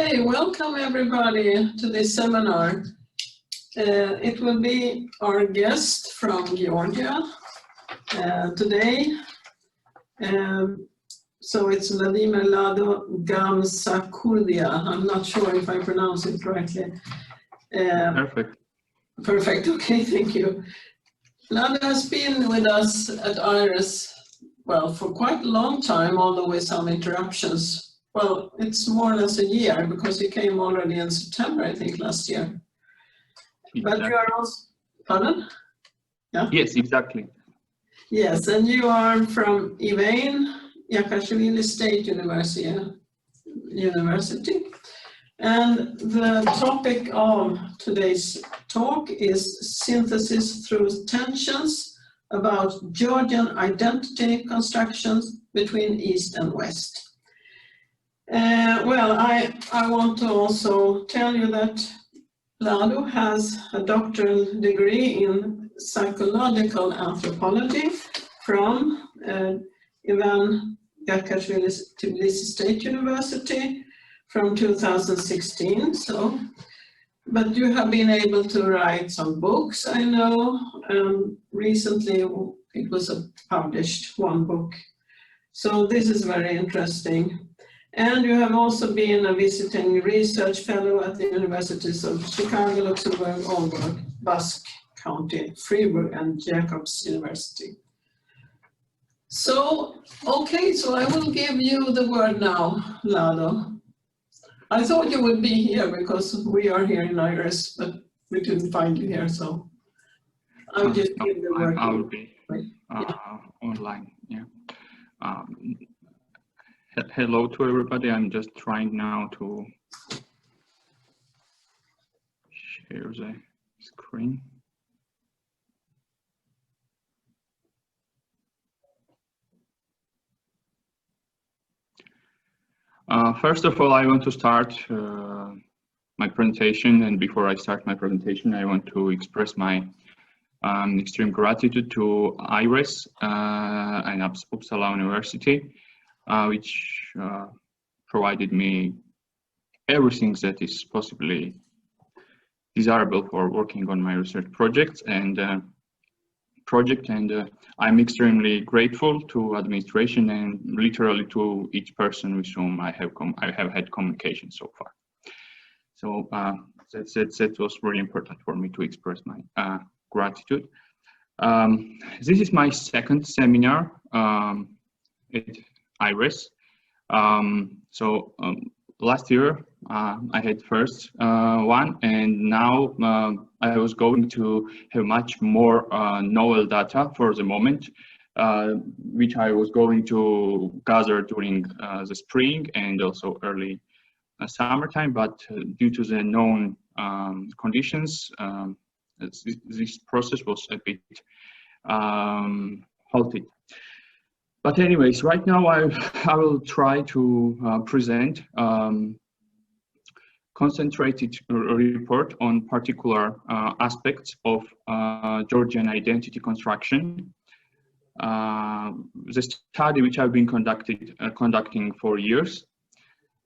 Hey, welcome everybody to this seminar. It will be our guest from Georgia today. So it's Vladimir Lado Gamsakhurdia. I'm not sure if I pronounce it correctly. Perfect. Perfect, okay, thank you. Lado has been with us at IRES, well, for quite a long time, although with some interruptions. Well, it's more or less a year because he came already in September, I think, last year. Exactly. But you are also, pardon? Yeah? Yes, exactly. Yes, and you are from Yakashvili State University. And the topic of today's talk is synthesis through tensions about Georgian identity constructions between East and West. Well, I want to also tell you that Lado has a doctoral degree in psychological anthropology from Ivan Yakashvili State University from 2016. But you have been able to write some books, I know. Recently it was published one book. So this is very interesting. And you have also been a visiting research fellow at the universities of Chicago, Luxembourg, Aalborg, Basque County, Freiburg, and Jacobs University. So, okay, so I will give you the word now, Lado. I thought you would be here because we are here in IRES, but we couldn't find you here, so I'll just give the word. I will be online, yeah. Hello to everybody. I'm just trying now to share the screen. First of all, I want to start my presentation, and before I start my presentation, I want to express my extreme gratitude to IRES and Uppsala University, which provided me everything that is possibly desirable for working on my research project. And I'm extremely grateful to administration and literally to each person with whom I have had communication so far. So that was very important for me to express my gratitude. This is my second seminar at IRES. Last year I had first one, and now I was going to have much more novel data for the moment, which I was going to gather during the spring and also early summertime, but due to the known conditions, this process was a bit halted. But anyways, right now I will try to present concentrated report on particular aspects of Georgian identity construction. The study which I've been conducting for years.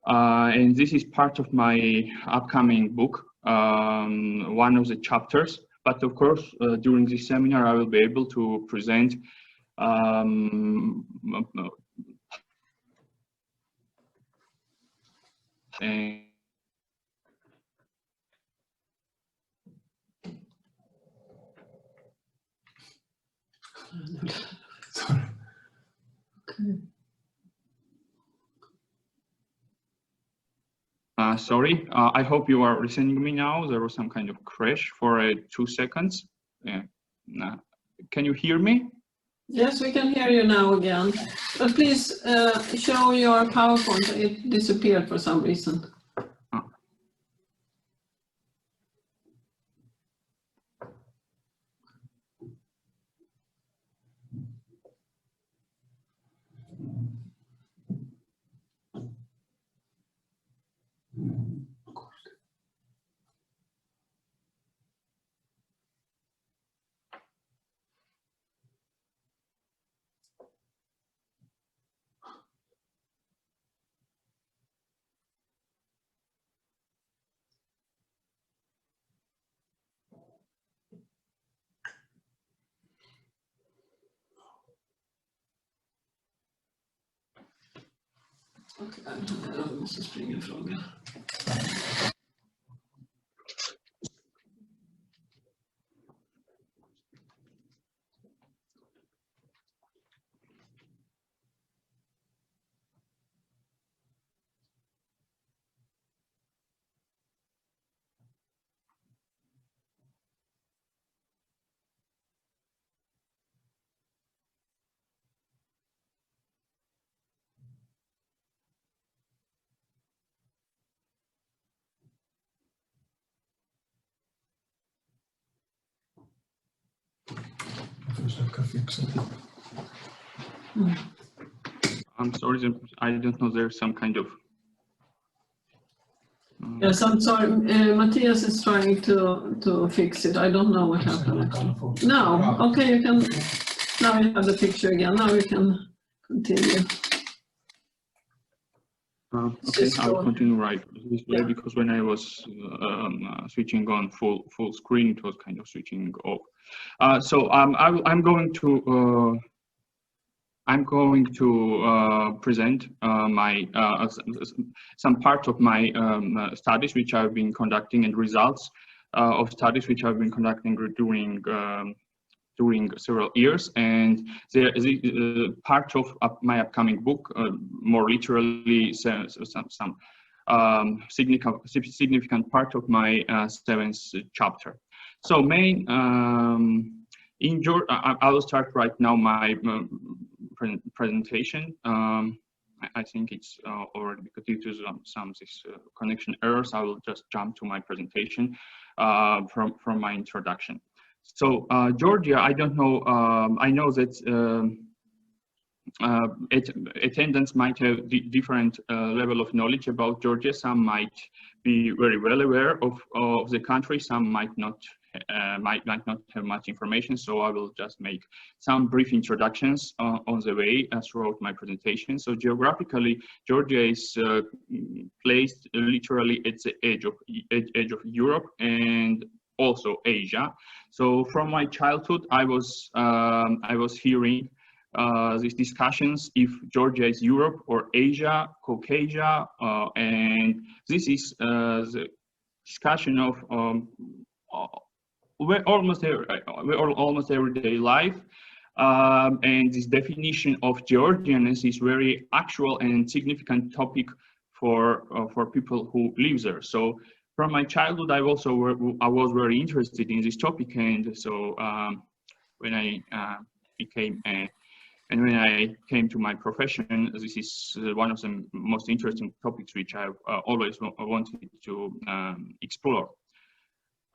And this is part of my upcoming book, one of the chapters. But of course, during this seminar, I will be able to present and Sorry. Okay. Sorry, I hope you are listening to me now. There was some kind of crash for 2 seconds. Can you hear me? Yes, we can hear you now again. But please show your PowerPoint. It disappeared for some reason. Okej, jag måste springa fråga. I'm sorry, I don't know, there's some kind of... Yes, I'm sorry. Matthias is trying to fix it. I don't know what happened. No, okay, you can. Now you have the picture again. Now you can continue. Okay, I'll continue right this way, because when I was switching on full screen, it was kind of switching off. I'm going to present some part of my studies which I've been conducting, and results of studies which I've been conducting during several years. And there is part of my upcoming book, more literally some significant part of my 7th chapter. So main in Georgia, I will start right now my presentation. I think it's already, because due to some connection errors, I will just jump to my presentation from my introduction. So Georgia, I don't know, I know that attendants might have different level of knowledge about Georgia. Some might be very well aware of the country, some might not have much information, so I will just make some brief introductions on the way throughout my presentation. So geographically, Georgia is placed literally at the edge of Europe and also Asia. So from my childhood, I was hearing these discussions if Georgia is Europe or Asia, Caucasia, and this is the discussion of almost everyday life, and this definition of Georgianness is very actual and significant topic for people who live there. So from my childhood, I was very interested in this topic, and so when I when I came to my profession, this is one of the most interesting topics which I've always wanted to explore.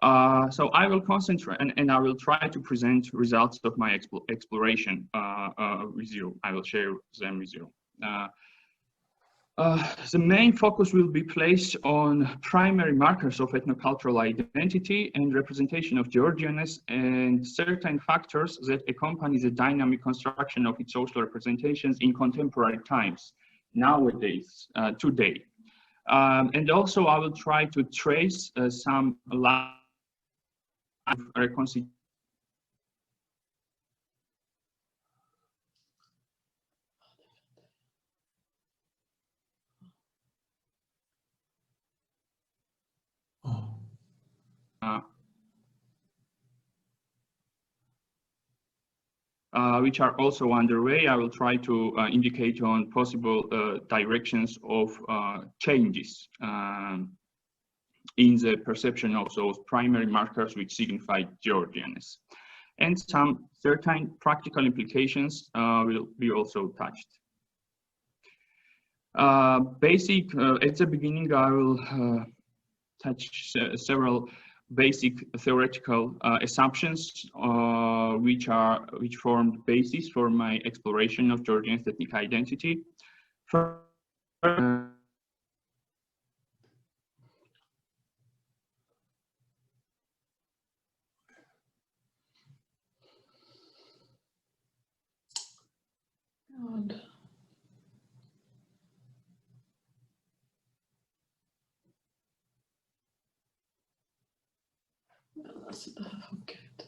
So I will concentrate and I will try to present results of my exploration with you. I will share them with you. The main focus will be placed on primary markers of ethnocultural identity and representation of Georgianness, and certain factors that accompany the dynamic construction of its social representations in contemporary times, nowadays, today. And also I will try to trace some lines of reconciliation. Which are also underway. I will try to indicate on possible directions of changes in the perception of those primary markers which signify Georgianness. And some certain practical implications will be also touched. At the beginning, I will touch several basic theoretical assumptions which formed the basis for my exploration of Georgian ethnic identity. God. Alltså det här funkar inte.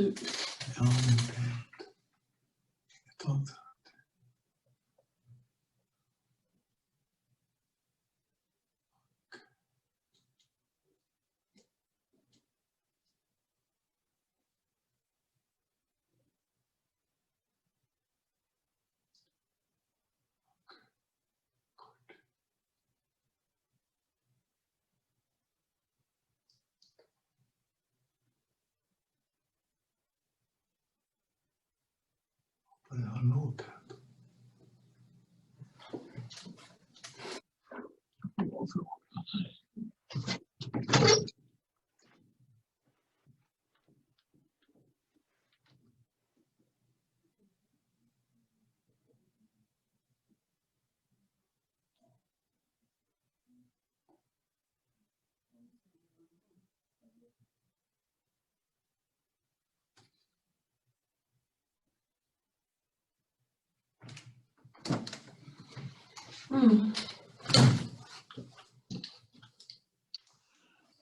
du. Ja, men det är inte. Jag har noterat.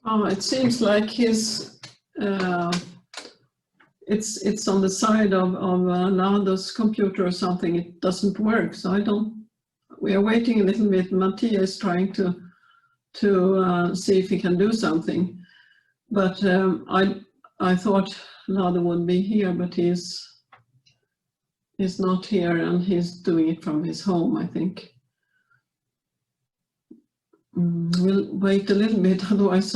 Oh, it seems like his it's on the side of Lado's computer or something. It doesn't work, so I don't. We are waiting a little bit. Mattia is trying to see if he can do something, but I thought Lado would be here, but he's not here, and he's doing it from his home, I think. We'll wait a little bit, otherwise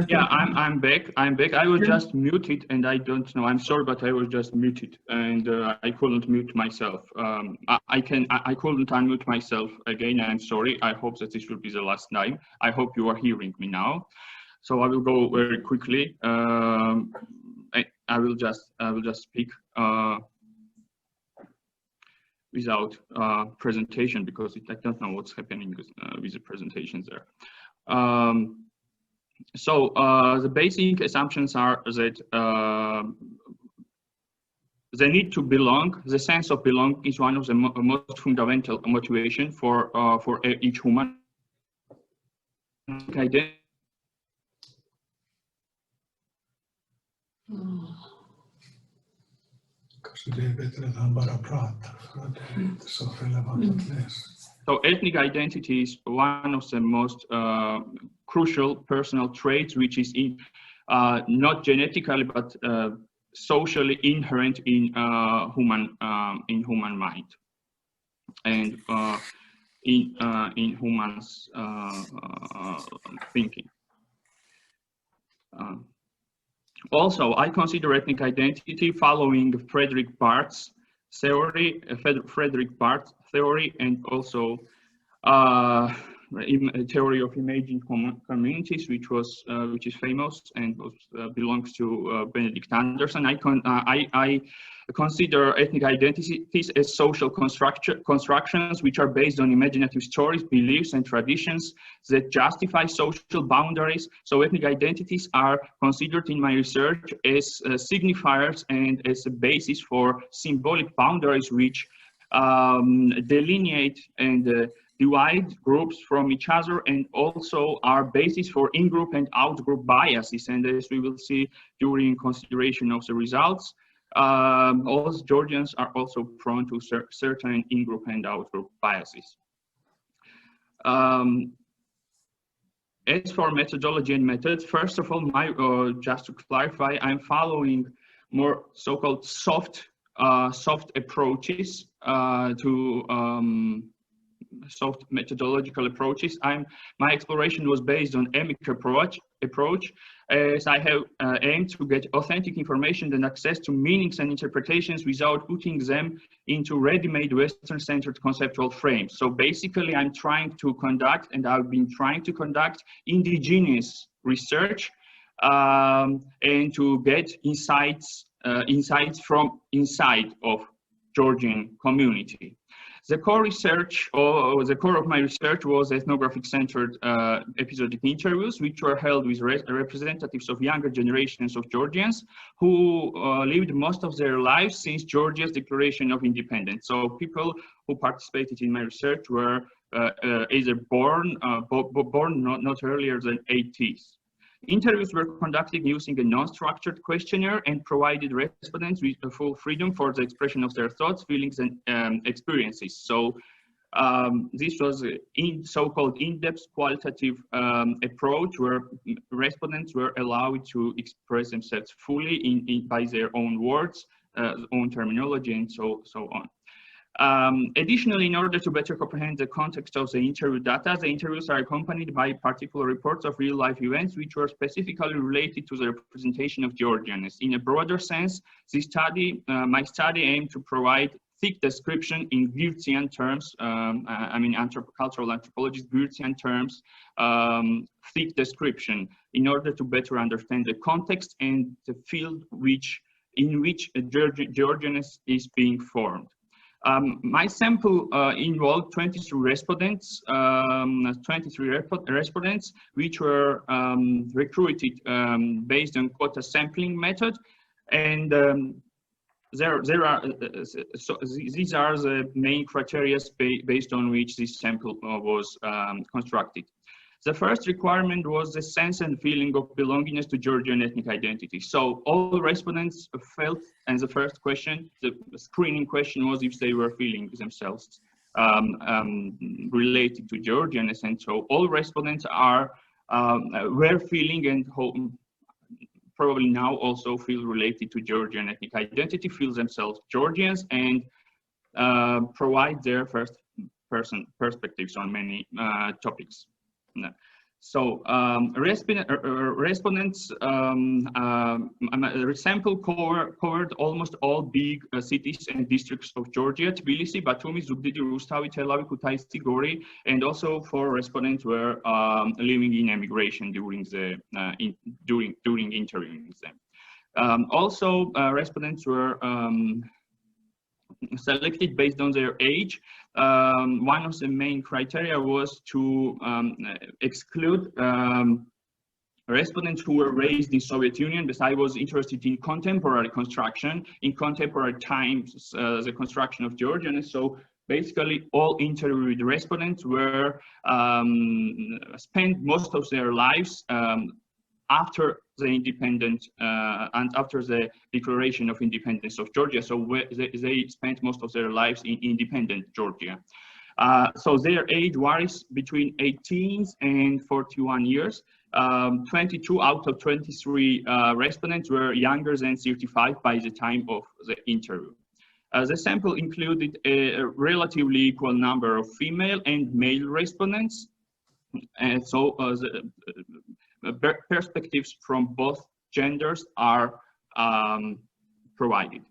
yeah, I'm back. I was just muted, and I don't know. I'm sorry, but I was just muted, and I couldn't mute myself. I couldn't unmute myself again. I'm sorry. I hope that this will be the last time. I hope you are hearing me now. So I will go very quickly. I will just speak without presentation, because I don't know what's happening with the presentations there. So the basic assumptions are that the need to belong, the sense of belonging, is one of the most fundamental motivation for each human. Identity. Kanske det är bättre att han bara pratar, för att det är inte så relevant att läsa. So ethnic identity is one of the most crucial personal traits, which is not genetically but socially inherent in human mind and in humans thinking. Also, I consider ethnic identity following Frederick Barth's theory, and also a theory of imagined communities, which is famous and belongs to Benedict Anderson. I consider ethnic identities as social constructions which are based on imaginative stories, beliefs, and traditions that justify social boundaries. So ethnic identities are considered in my research as signifiers and as a basis for symbolic boundaries which delineate and divide groups from each other, and also are basis for in-group and out-group biases. And as we will see during consideration of the results, all Georgians are also prone to certain in-group and out-group biases. As for methodology and methods, first of all, just to clarify, I'm following more so-called soft approaches soft methodological approaches. My exploration was based on emic approach, as I have aimed to get authentic information and access to meanings and interpretations without putting them into ready-made Western-centered conceptual frames. So basically, I'm trying to conduct, and I've been trying to conduct, indigenous research and to get insights from inside of Georgian community. The core research, or the core of my research, was ethnographic-centered episodic interviews, which were held with representatives of younger generations of Georgians who lived most of their lives since Georgia's declaration of independence. So people who participated in my research were either born not earlier than 80s. Interviews were conducted using a non-structured questionnaire and provided respondents with full freedom for the expression of their thoughts, feelings, and experiences. So this was in so-called in-depth qualitative approach where respondents were allowed to express themselves fully by their own words, own terminology, and so on. Additionally, in order to better comprehend the context of the interview data, the interviews are accompanied by particular reports of real-life events which were specifically related to the representation of Georgianness. In a broader sense, this study, my study aimed to provide thick description in Georgian terms, I mean cultural anthropologists, Georgian terms, thick description in order to better understand the context and the field in which Georgianness is being formed. My sample involved 23 respondents, which were recruited based on quota sampling method, and these are the main criteria based on which this sample was constructed. The first requirement was the sense and feeling of belongingness to Georgian ethnic identity. So all respondents felt, and the first question, the screening question was if they were feeling themselves related to Georgianness. And so all respondents were feeling and probably now also feel related to Georgian ethnic identity, feel themselves Georgians, and provide their first person perspectives on many topics. So respondents sample covered almost all big cities and districts of Georgia: Tbilisi, Batumi, Zugdidi, Rustavi, Tel Aviv, Kutaisi, Gori, and also 4 respondents were living in emigration during interviewing them. Also, respondents were selected based on their age. One of the main criteria was to exclude respondents who were raised in Soviet Union, because I was interested in contemporary construction, in contemporary times, the construction of Georgianness. So basically all interviewed respondents were spent most of their lives after the independent and after the declaration of independence of Georgia. So they spent most of their lives in independent Georgia. So their age varies between 18 and 41 years. 22 out of 23 respondents were younger than 35 by the time of the interview. The sample included a relatively equal number of female and male respondents. And so perspectives from both genders are provided.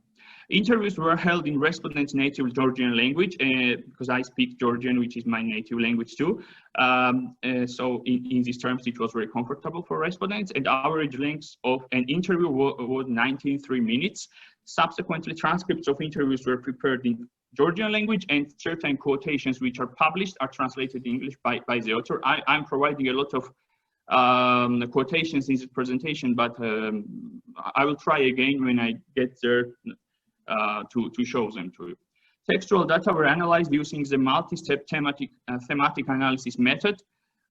Interviews were held in respondents' native Georgian language, because I speak Georgian, which is my native language too. So in these terms, it was very comfortable for respondents, and average length of an interview was 93 minutes. Subsequently, transcripts of interviews were prepared in Georgian language, and certain quotations which are published are translated in English by the author. I'm providing a lot of quotations in this presentation, but I will try again when I get there to show them to you. Textual data were analyzed using the multi-step thematic analysis method,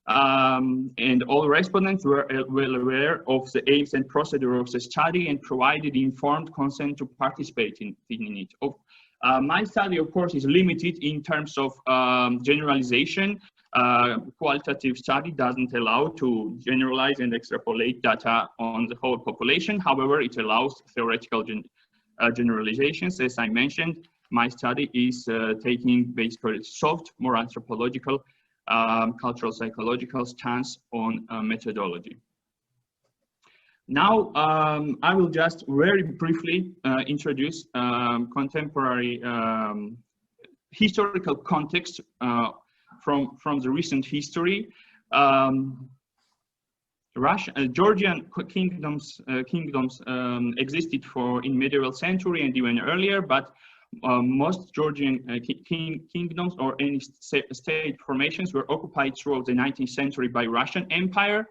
and all respondents were well aware of the aims and procedure of the study and provided informed consent to participate in it. My study, of course, is limited in terms of generalization. Qualitative study doesn't allow to generalize and extrapolate data on the whole population. However, it allows theoretical generalizations. As I mentioned, my study is taking basically soft, more anthropological, cultural psychological stance on methodology. Now, I will just very briefly introduce contemporary historical context from the recent history. Georgian kingdoms existed in medieval century and even earlier, but most Georgian kingdoms or any state formations were occupied throughout the 19th century by Russian Empire.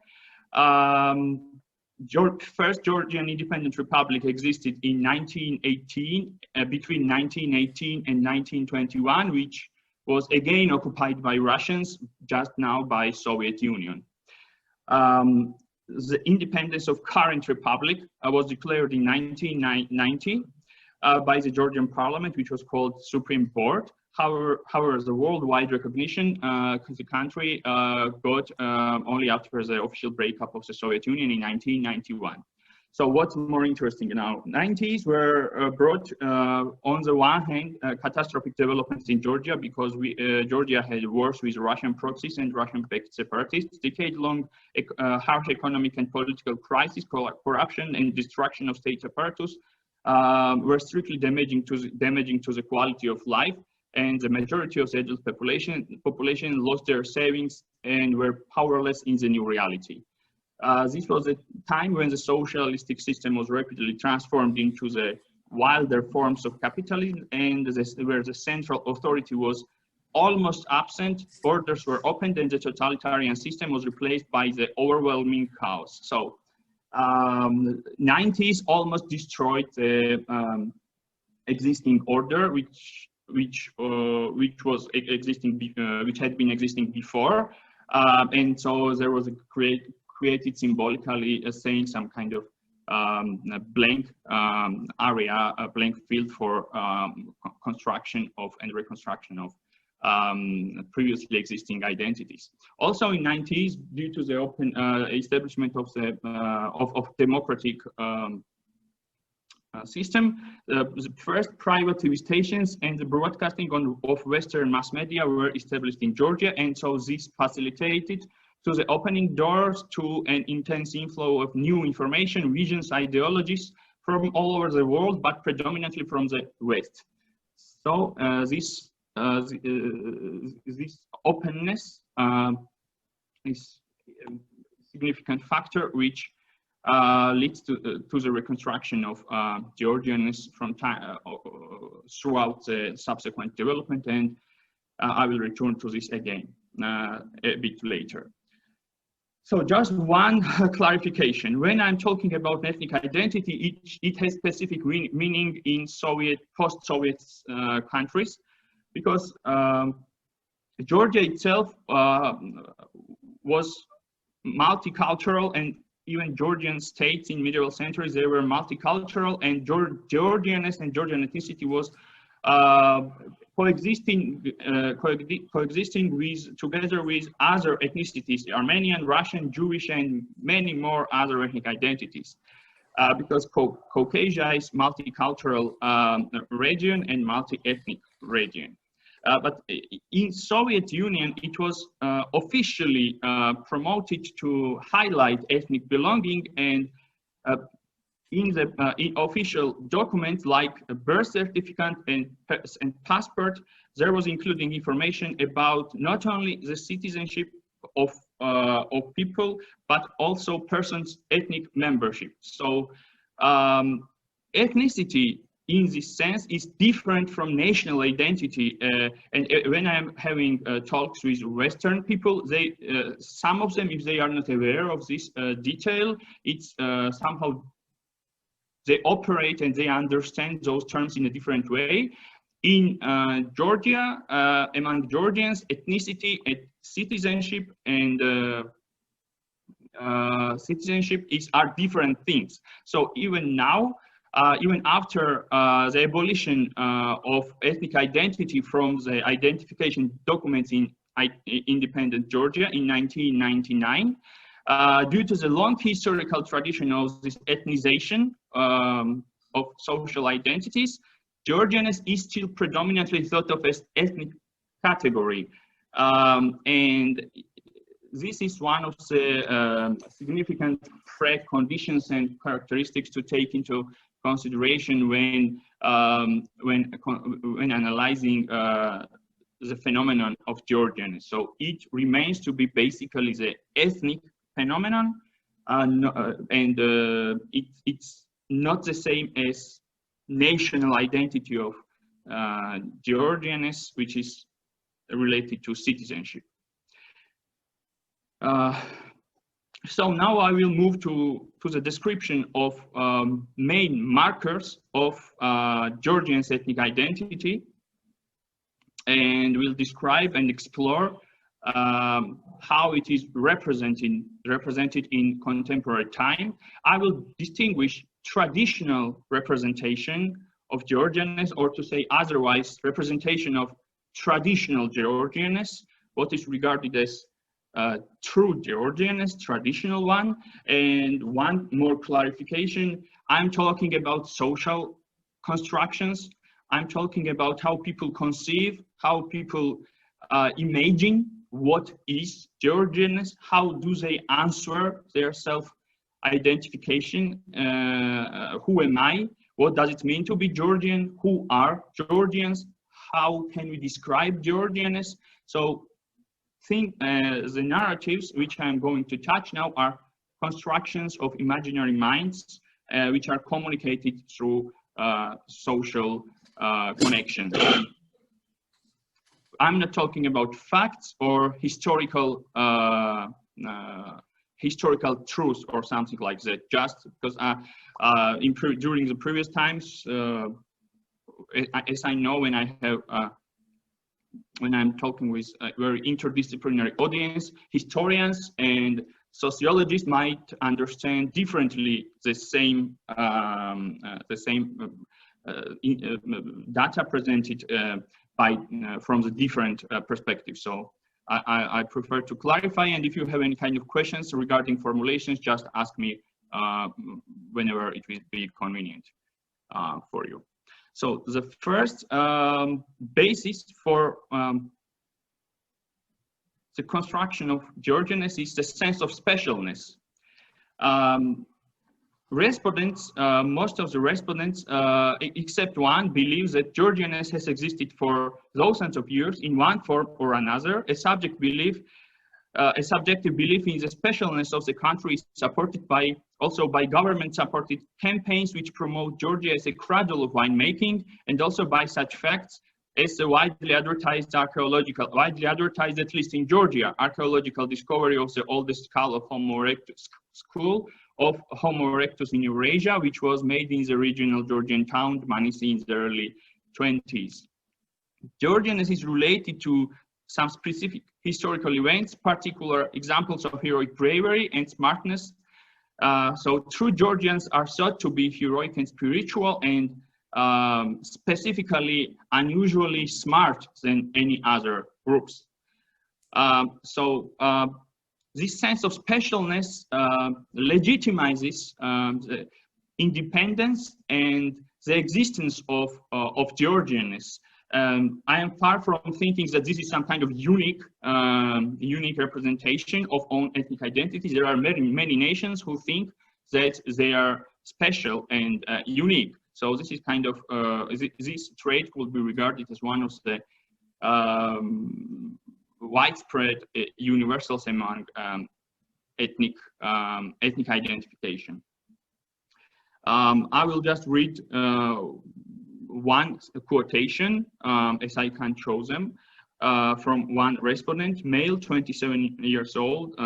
First Georgian Independent Republic existed in 1918, between 1918 and 1921, which was again occupied by Russians, just now by Soviet Union. the independence of current republic was declared in 1990 by the Georgian parliament, which was called Supreme Board. However, the worldwide recognition the country got only after the official breakup of the Soviet Union in 1991. So what's more interesting now? 90s were brought on the one hand catastrophic developments in Georgia, because Georgia had wars with Russian proxies and Russian-backed separatists, decade-long harsh economic and political crisis, corruption and destruction of state apparatus were strictly damaging to the quality of life, and the majority of the adult population lost their savings and were powerless in the new reality. This was a time when the socialistic system was rapidly transformed into the wilder forms of capitalism, and where the central authority was almost absent, borders were opened, and the totalitarian system was replaced by the overwhelming chaos. So 90s almost destroyed the existing order, which had been existing before, and so there was a created symbolically saying some kind of blank area, a blank field for construction of and reconstruction of previously existing identities. Also in 90s, due to the open establishment of the of democratic system, the first private TV stations and the broadcasting of Western mass media were established in Georgia, and so this facilitated to the opening doors to an intense inflow of new information, visions, ideologies from all over the world, but predominantly from the West. So this openness is a significant factor which leads to the reconstruction of Georgianness from time throughout the subsequent development, and I will return to this again a bit later. So just one clarification. When I'm talking about ethnic identity, it has specific meaning in post-Soviet countries, because Georgia itself was multicultural, and even Georgian states in medieval centuries, they were multicultural, and Georgianness and Georgian ethnicity was coexisting together with other ethnicities, Armenian, Russian, Jewish, and many more other ethnic identities, because Caucasia is multicultural region and multi-ethnic region. But in Soviet Union, it was officially promoted to highlight ethnic belonging, and in official documents like a birth certificate and passport, there was including information about not only the citizenship of people, but also persons' ethnic membership. So ethnicity in this sense is different from national identity. And when I'm having talks with Western people, some of them, if they are not aware of this detail, it's somehow they operate and they understand those terms in a different way. In Georgia, among Georgians, ethnicity, citizenship, and citizenship are different things. So even now, even after the abolition of ethnic identity from the identification documents in independent Georgia in 1999, due to the long historical tradition of this ethnization of social identities, Georgianness is still predominantly thought of as ethnic category. And this is one of the significant preconditions and characteristics to take into consideration when analyzing the phenomenon of Georgianness. So it remains to be basically the ethnic phenomenon, and it's not the same as national identity of Georgianness, which is related to citizenship. So now I will move to the description of main markers of Georgians' ethnic identity, and will describe and explore how it is represented in contemporary time. I will distinguish traditional representation of Georgianness, or to say otherwise, representation of traditional Georgianness, what is regarded as true Georgianness, traditional one. And one more clarification, I'm talking about social constructions. I'm talking about how people conceive, how people imagine what is Georgianness, how do they answer their self-identification, who am I, what does it mean to be Georgian, who are Georgians, how can we describe Georgianness. So the narratives which I'm going to touch now are constructions of imaginary minds which are communicated through social connections. I'm not talking about facts or historical truth or something like that, just because during the previous times, as I know, when I'm talking with a very interdisciplinary audience, historians and sociologists might understand differently the same data presented from the different perspectives. So I prefer to clarify, and if you have any kind of questions regarding formulations, just ask me whenever it will be convenient for you. So the first basis for the construction of Georgianness is the sense of specialness. Respondents, most of the respondents, except one, believe that Georgianness has existed for thousands of years in one form or another. A subjective belief in the specialness of the country is supported also by government-supported campaigns which promote Georgia as a cradle of winemaking, and also by such facts as the widely advertised, at least in Georgia, archaeological discovery of the oldest skull of Homo erectus in Eurasia, which was made in the regional Georgian town Manisi in the early 20s. Georgianness is related to some specific historical events, particular examples of heroic bravery and smartness. So true Georgians are thought to be heroic and spiritual, and specifically unusually smart than any other groups. This sense of specialness legitimizes the independence and the existence of Georgianness. I am far from thinking that this is some kind of unique representation of own ethnic identities. There are many nations who think that they are special and unique. So this is kind of this trait will be regarded as one of the widespread universals among ethnic identification. I will just read one quotation, as I can't show them, from one respondent, male, 27 years old.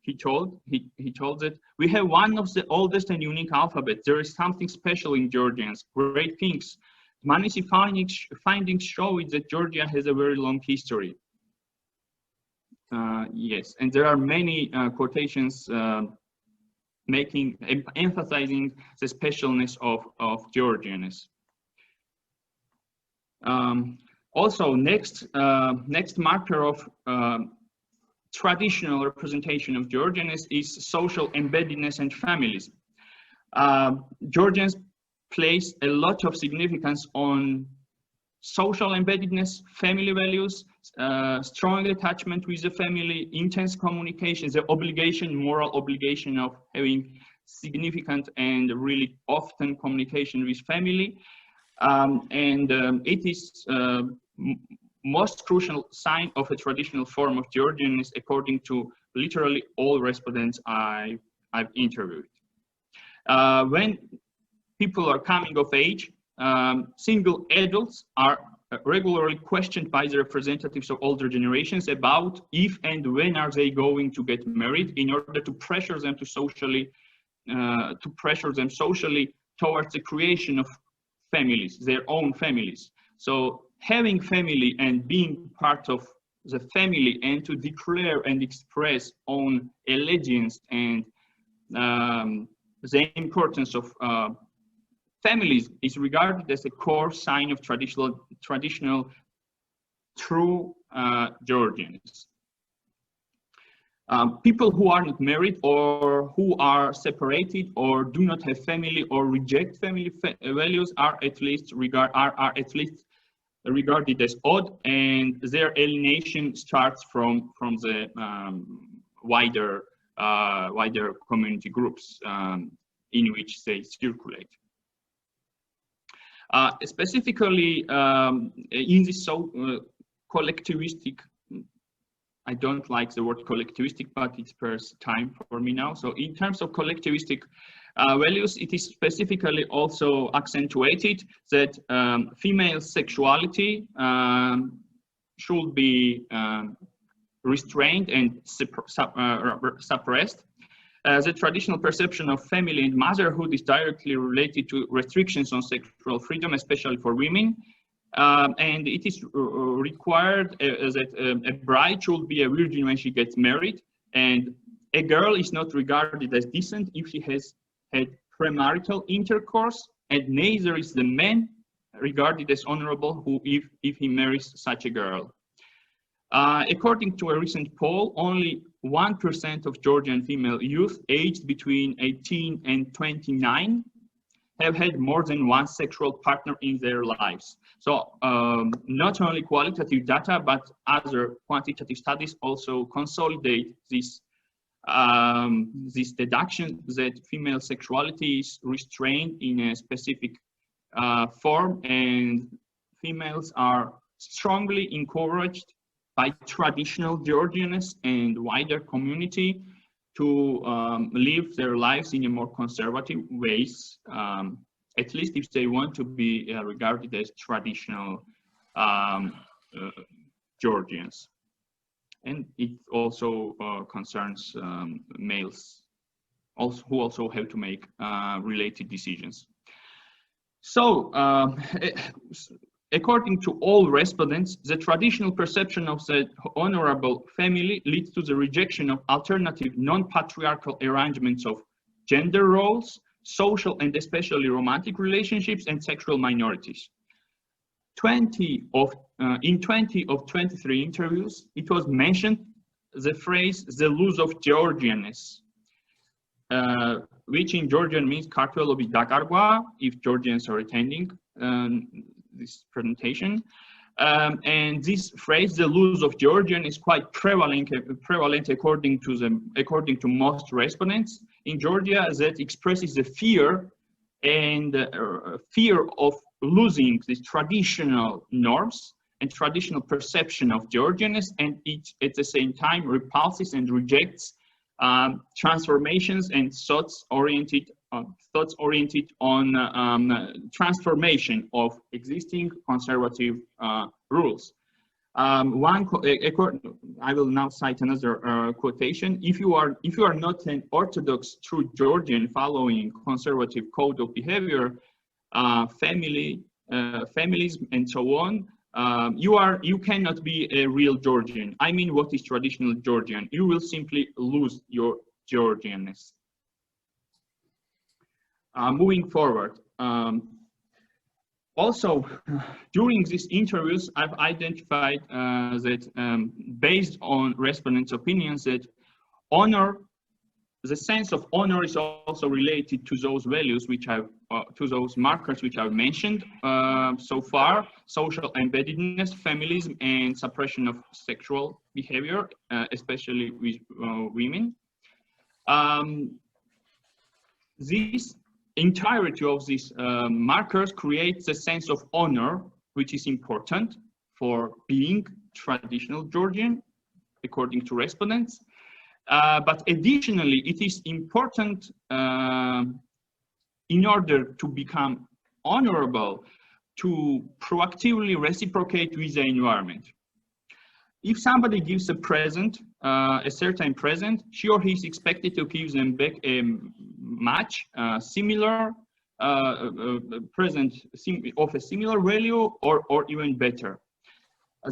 He told that we have one of the oldest and unique alphabets. There is something special in Georgians, great things. Manisi findings show it that Georgia has a very long history. Yes, and there are many quotations emphasizing the specialness of Georgianness. Also, next marker of traditional representation of Georgianness is social embeddedness and families. Georgians place a lot of significance on social embeddedness, family values, strong attachment with the family, intense communication, the moral obligation of having significant and really often communication with family. It is most crucial sign of a traditional form of Georgianness, according to literally all respondents I've interviewed. When people are coming of age, single adults are regularly questioned by the representatives of older generations about if and when are they going to get married, in order to pressure them socially towards the creation of families, their own families. So having family and being part of the family and to declare and express own allegiance and the importance of families is regarded as a core sign of traditional true Georgians. People who are not married or who are separated or do not have family or reject family values are at least regarded as odd, and their alienation starts from the wider community groups in which they circulate. Specifically in this collectivistic, I don't like the word collectivistic, but it spares time for me now. So in terms of collectivistic values, it is specifically also accentuated that female sexuality should be restrained and suppressed. The traditional perception of family and motherhood is directly related to restrictions on sexual freedom, especially for women. And it is required that a bride should be a virgin when she gets married, and a girl is not regarded as decent if she has had premarital intercourse, and neither is the man regarded as honorable who if he marries such a girl. According to a recent poll, only 1% of Georgian female youth aged between 18 and 29 have had more than one sexual partner in their lives. So not only qualitative data, but other quantitative studies also consolidate this deduction that female sexuality is restrained in a specific form, and females are strongly encouraged by traditional Georgianness and wider community to live their lives in a more conservative ways, at least if they want to be regarded as traditional Georgians. And it also concerns males who also have to make related decisions. So, according to all respondents, the traditional perception of the honorable family leads to the rejection of alternative non-patriarchal arrangements of gender roles, social and especially romantic relationships, and sexual minorities. In 20 of 23 interviews, it was mentioned the phrase, the lose of Georgianness, which in Georgian means kartvelobi dakargva, if Georgians are attending this presentation. And this phrase, the lose of Georgian, is quite prevalent according to most respondents in Georgia, that expresses the fear of losing these traditional norms and traditional perception of Georgianness, and it at the same time repulses and rejects transformations and thoughts oriented on transformation of existing conservative rules. I will now cite another quotation. If you are not an Orthodox true Georgian following conservative code of behavior, families and so on, you cannot be a real Georgian. I mean, what is traditional Georgian? You will simply lose your Georgianness. Moving forward, also during these interviews, I've identified that based on respondents' opinions, that the sense of honor is also related to those values which to those markers which I've mentioned so far: social embeddedness, feminism, and suppression of sexual behavior, especially with women. This entirety of these markers creates a sense of honor, which is important for being traditional Georgian, according to respondents. But additionally, it is important in order to become honorable to proactively reciprocate with the environment. If somebody gives a present, a certain present, she or he is expected to give them back a match, similar present of a similar value, or even better.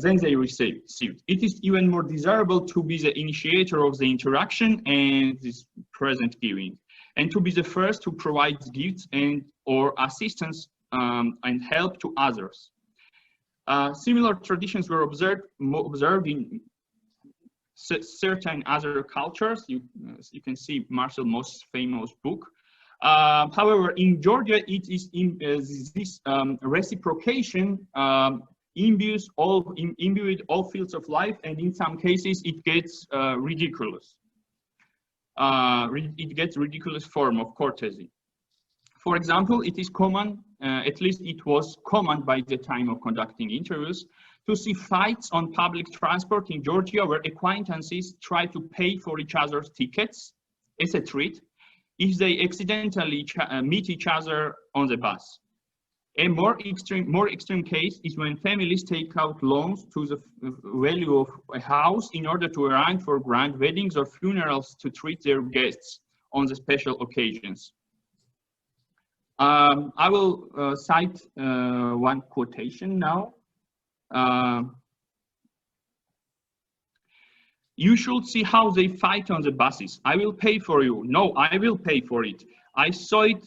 than they received. It is even more desirable to be the initiator of the interaction and this present giving, and to be the first who provides gifts and or assistance and help to others. Similar traditions were observed in certain other cultures. You can see Marcel Mauss's famous book. However, in Georgia, it is this reciprocation imbued all fields of life, and in some cases it gets ridiculous. It gets ridiculous form of courtesy. For example, it is common, at least it was common by the time of conducting interviews, to see fights on public transport in Georgia where acquaintances try to pay for each other's tickets as a treat if they accidentally meet each other on the bus. A more extreme case is when families take out loans to the value of a house in order to arrange for grand weddings or funerals to treat their guests on the special occasions. I will cite one quotation now. You should see how they fight on the buses. I will pay for you. No, I will pay for it. I saw it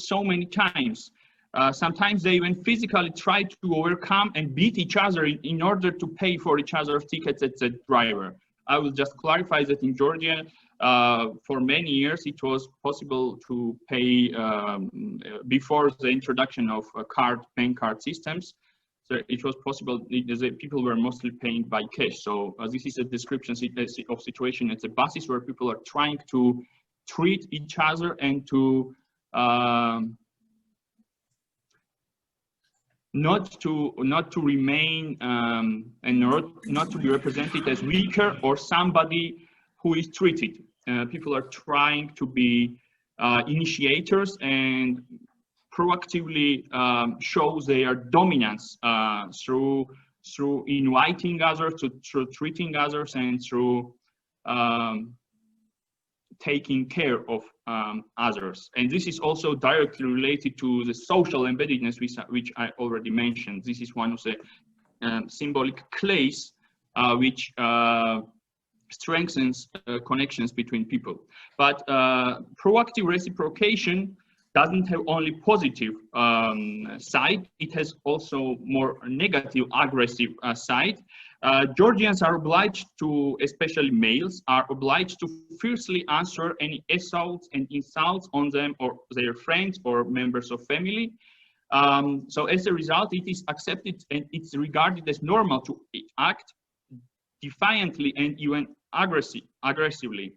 so many times. Sometimes they even physically try to overcome and beat each other in order to pay for each other's tickets at the driver. I will just clarify that in Georgia, for many years, it was possible to pay before the introduction of bank card systems. So it was possible, people were mostly paying by cash. So this is a description of situation at the buses where people are trying to treat each other and to not to remain and not to be represented as weaker or somebody who is treated. People are trying to be initiators and proactively show their dominance through inviting others, through treating others, and through taking care of others. And this is also directly related to the social embeddedness, which I already mentioned. This is one of the symbolic clays which strengthens connections between people. But proactive reciprocation doesn't have only positive side, it has also more negative, aggressive side. Georgians are obliged to, especially males, are obliged to fiercely answer any assaults and insults on them or their friends or members of family. So as a result, it is accepted and it's regarded as normal to act defiantly and even aggressively.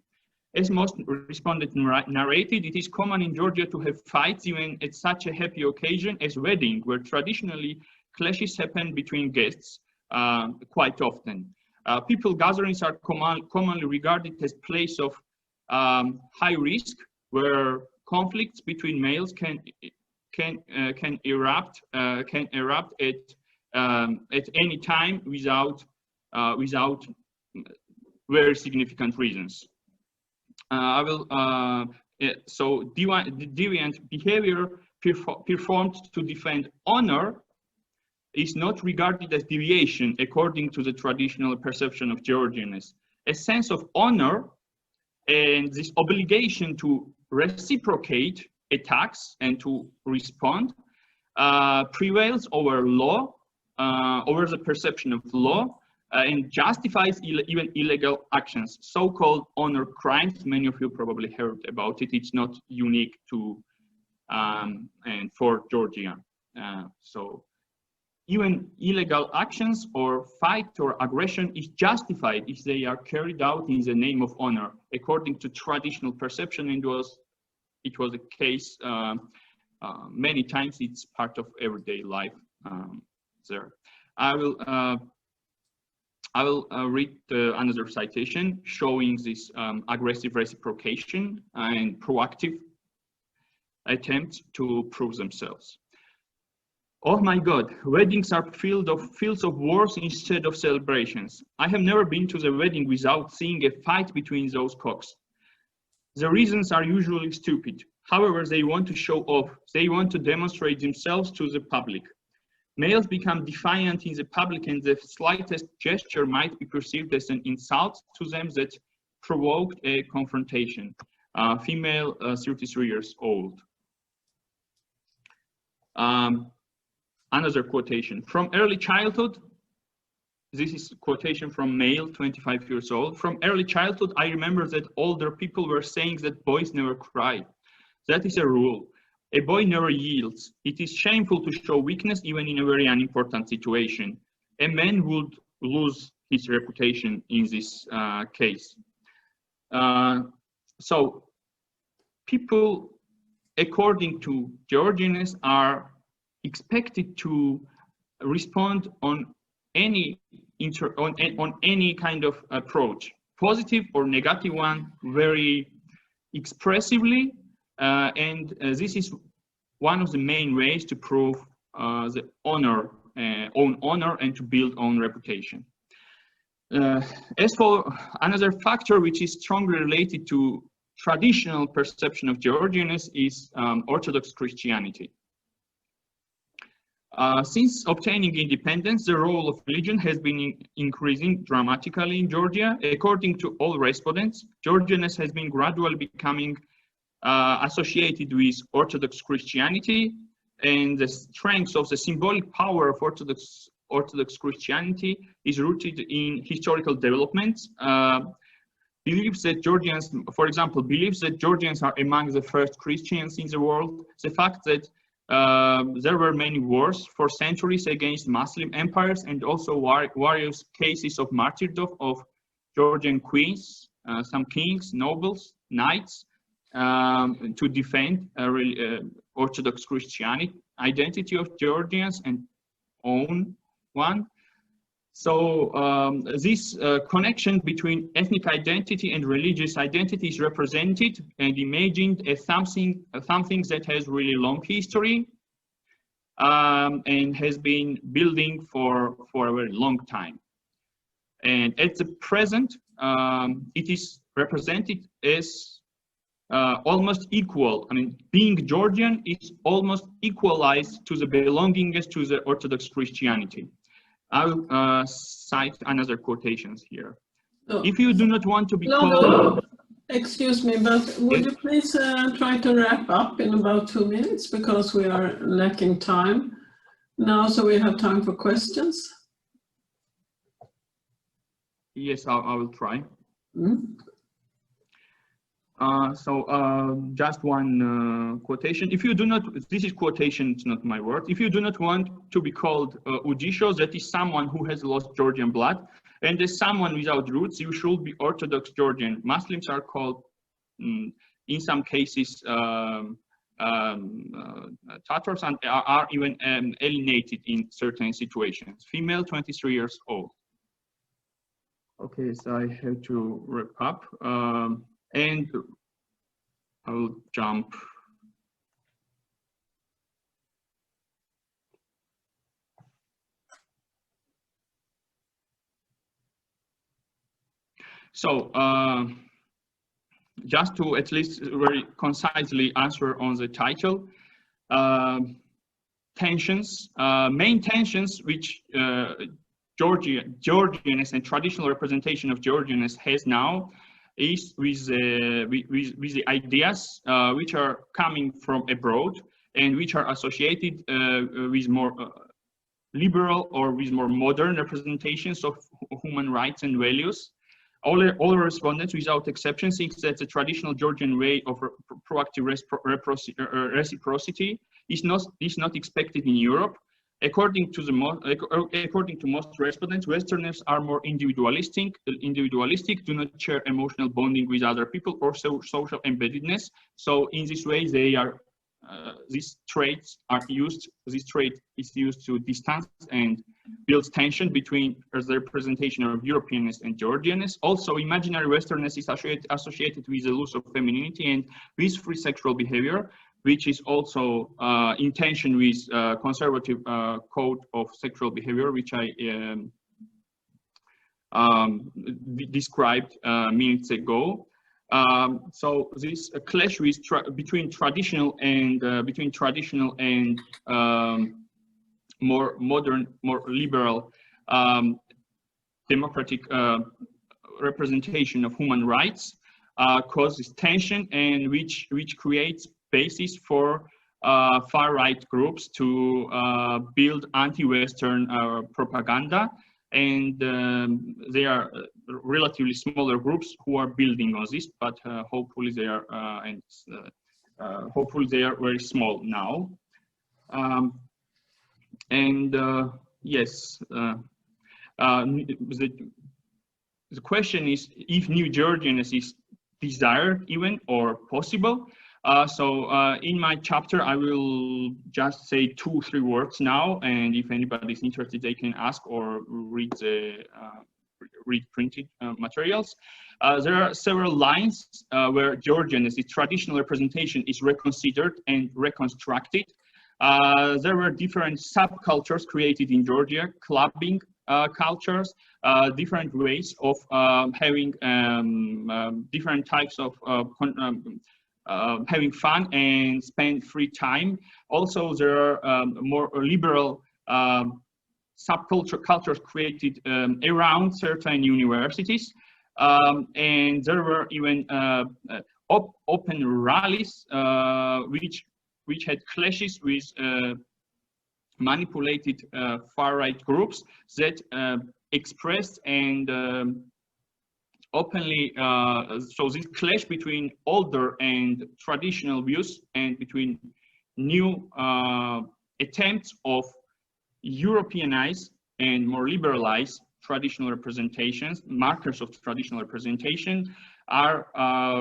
As most respondents narrated, it is common in Georgia to have fights even at such a happy occasion as wedding, where traditionally clashes happen between guests quite often. People gatherings are commonly regarded as place of high risk, where conflicts between males can erupt at any time without very significant reasons. So deviant behavior performed to defend honor is not regarded as deviation according to the traditional perception of Georgianness. A sense of honor and this obligation to reciprocate attacks and to respond prevails over law, over the perception of law, and justifies even illegal actions, so-called honor crimes. Many of you probably heard about it. It's not unique to and for Georgia. So even illegal actions or fight or aggression is justified if they are carried out in the name of honor, according to traditional perception. It was a case many times. It's part of everyday life there. I will read another citation showing this aggressive reciprocation and proactive attempts to prove themselves. Oh my God, weddings are fields of wars instead of celebrations. I have never been to the wedding without seeing a fight between those cocks. The reasons are usually stupid. However, they want to show off. They want to demonstrate themselves to the public. Males become defiant in the public, and the slightest gesture might be perceived as an insult to them that provoked a confrontation. Female, 33 years old. Another quotation. From early childhood, this is a quotation from male, 25 years old. From early childhood, I remember that older people were saying that boys never cry. That is a rule. A boy never yields. It is shameful to show weakness even in a very unimportant situation. A man would lose his reputation in this case. So people, according to Georgianness, are expected to respond on any kind of approach, positive or negative one, very expressively, and this is one of the main ways to prove the own honor and to build own reputation. As for another factor which is strongly related to traditional perception of Georgianness is Orthodox Christianity. Since obtaining independence, the role of religion has been increasing dramatically in Georgia. According to all respondents, Georgianness has been gradually becoming associated with Orthodox Christianity, and the strength of the symbolic power of Orthodox Christianity is rooted in historical developments. Believes that Georgians, for example, believes that Georgians are among the first Christians in the world. The fact that there were many wars for centuries against Muslim empires, and also various cases of martyrdom of Georgian queens, some kings, nobles, knights, to defend Orthodox Christianity identity of Georgians and own one. So this connection between ethnic identity and religious identity is represented and imagined as something that has really long history and has been building for a very long time. And at the present, it is represented as almost equal. I mean, being Georgian is almost equalized to the belongingness to the Orthodox Christianity. I'll cite another quotations here. So, if you do not want to be called... Excuse me, but would you please try to wrap up in about 2 minutes, because we are lacking time now, so we have time for questions. Yes, I will try. Mm-hmm. Just one quotation. If you do not, this is quotation, it's not my word. If you do not want to be called Udishos, that is someone who has lost Georgian blood, and as someone without roots, you should be Orthodox Georgian. Muslims are called, in some cases, Tatars, and are even alienated in certain situations. Female, 23 years old. Okay, so I have to wrap up. And I will jump. So just to at least very concisely answer on the title, tensions, main tensions which Georgianness and traditional representation of Georgianness has now is with the ideas which are coming from abroad and which are associated with more liberal or with more modern representations of human rights and values. All respondents, without exception, think that the traditional Georgian way of proactive reciprocity is not expected in Europe. According to most respondents, Westerners are more individualistic, do not share emotional bonding with other people, or social embeddedness. So in this way, they are these traits are used. This trait is used to distance and build tension between the representation of Europeanness and Georgianness. Also, imaginary Westernness is associated with the loss of femininity and with free sexual behavior, which is also in tension with conservative code of sexual behavior, which I described minutes ago. So this clash between traditional and more modern, more liberal, democratic representation of human rights causes tension, and which creates basis for far-right groups to build anti-Western propaganda, and they are relatively smaller groups who are building on this, but hopefully they are hopefully they are very small now. Yes, the question is if new Georgianness is desired even or possible. In my chapter, I will just say 2-3 words now, and if anybody is interested, they can ask or read the printed materials. There are several lines where Georgianness, its traditional representation, is reconsidered and reconstructed. There were different subcultures created in Georgia, clubbing cultures, different ways of having different types of having fun and spend free time. Also, there are more liberal cultures created around certain universities, and there were even open rallies which had clashes with manipulated far-right groups that expressed and openly, so this clash between older and traditional views and between new attempts of Europeanized and more liberalized traditional representations, markers of traditional representation are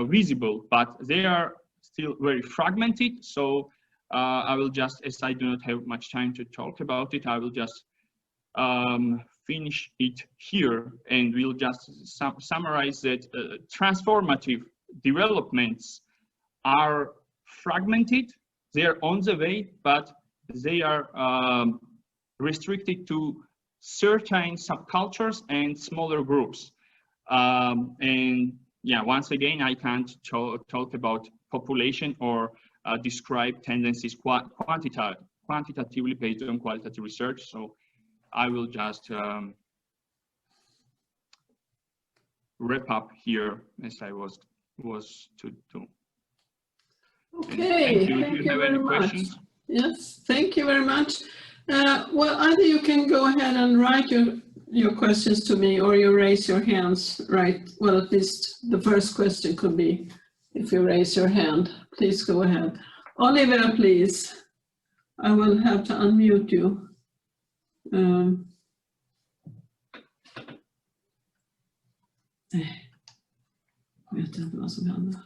visible, but they are still very fragmented. So I will just, as I do not have much time to talk about it, I will just finish it here, and we'll just summarize that transformative developments are fragmented. They are on the way, but they are restricted to certain subcultures and smaller groups. And yeah, once again, I can't talk about population or describe tendencies quantitatively based on qualitative research. So I will just wrap up here as I was to do. Okay, thank you very much. Yes, thank you very much. Well, either you can go ahead and write your questions to me, or you raise your hands, right? Well, at least the first question could be if you raise your hand. Please go ahead. Oliver, please. I will have to unmute you. Vet inte vad som händer.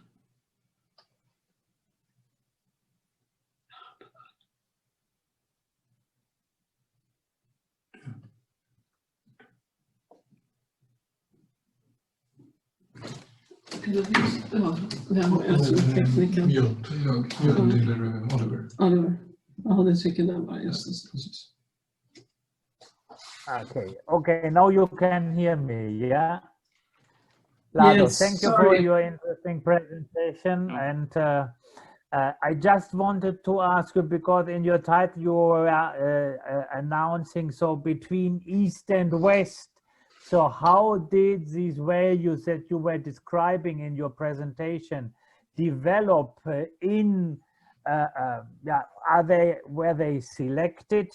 Oliver. Ja, det tycker jag var just det. Okay, now you can hear me, yeah? Lado, yes, thank you for your interesting presentation. And I just wanted to ask you, because in your title you were announcing, so between East and West. So how did these values that you were describing in your presentation develop were they selected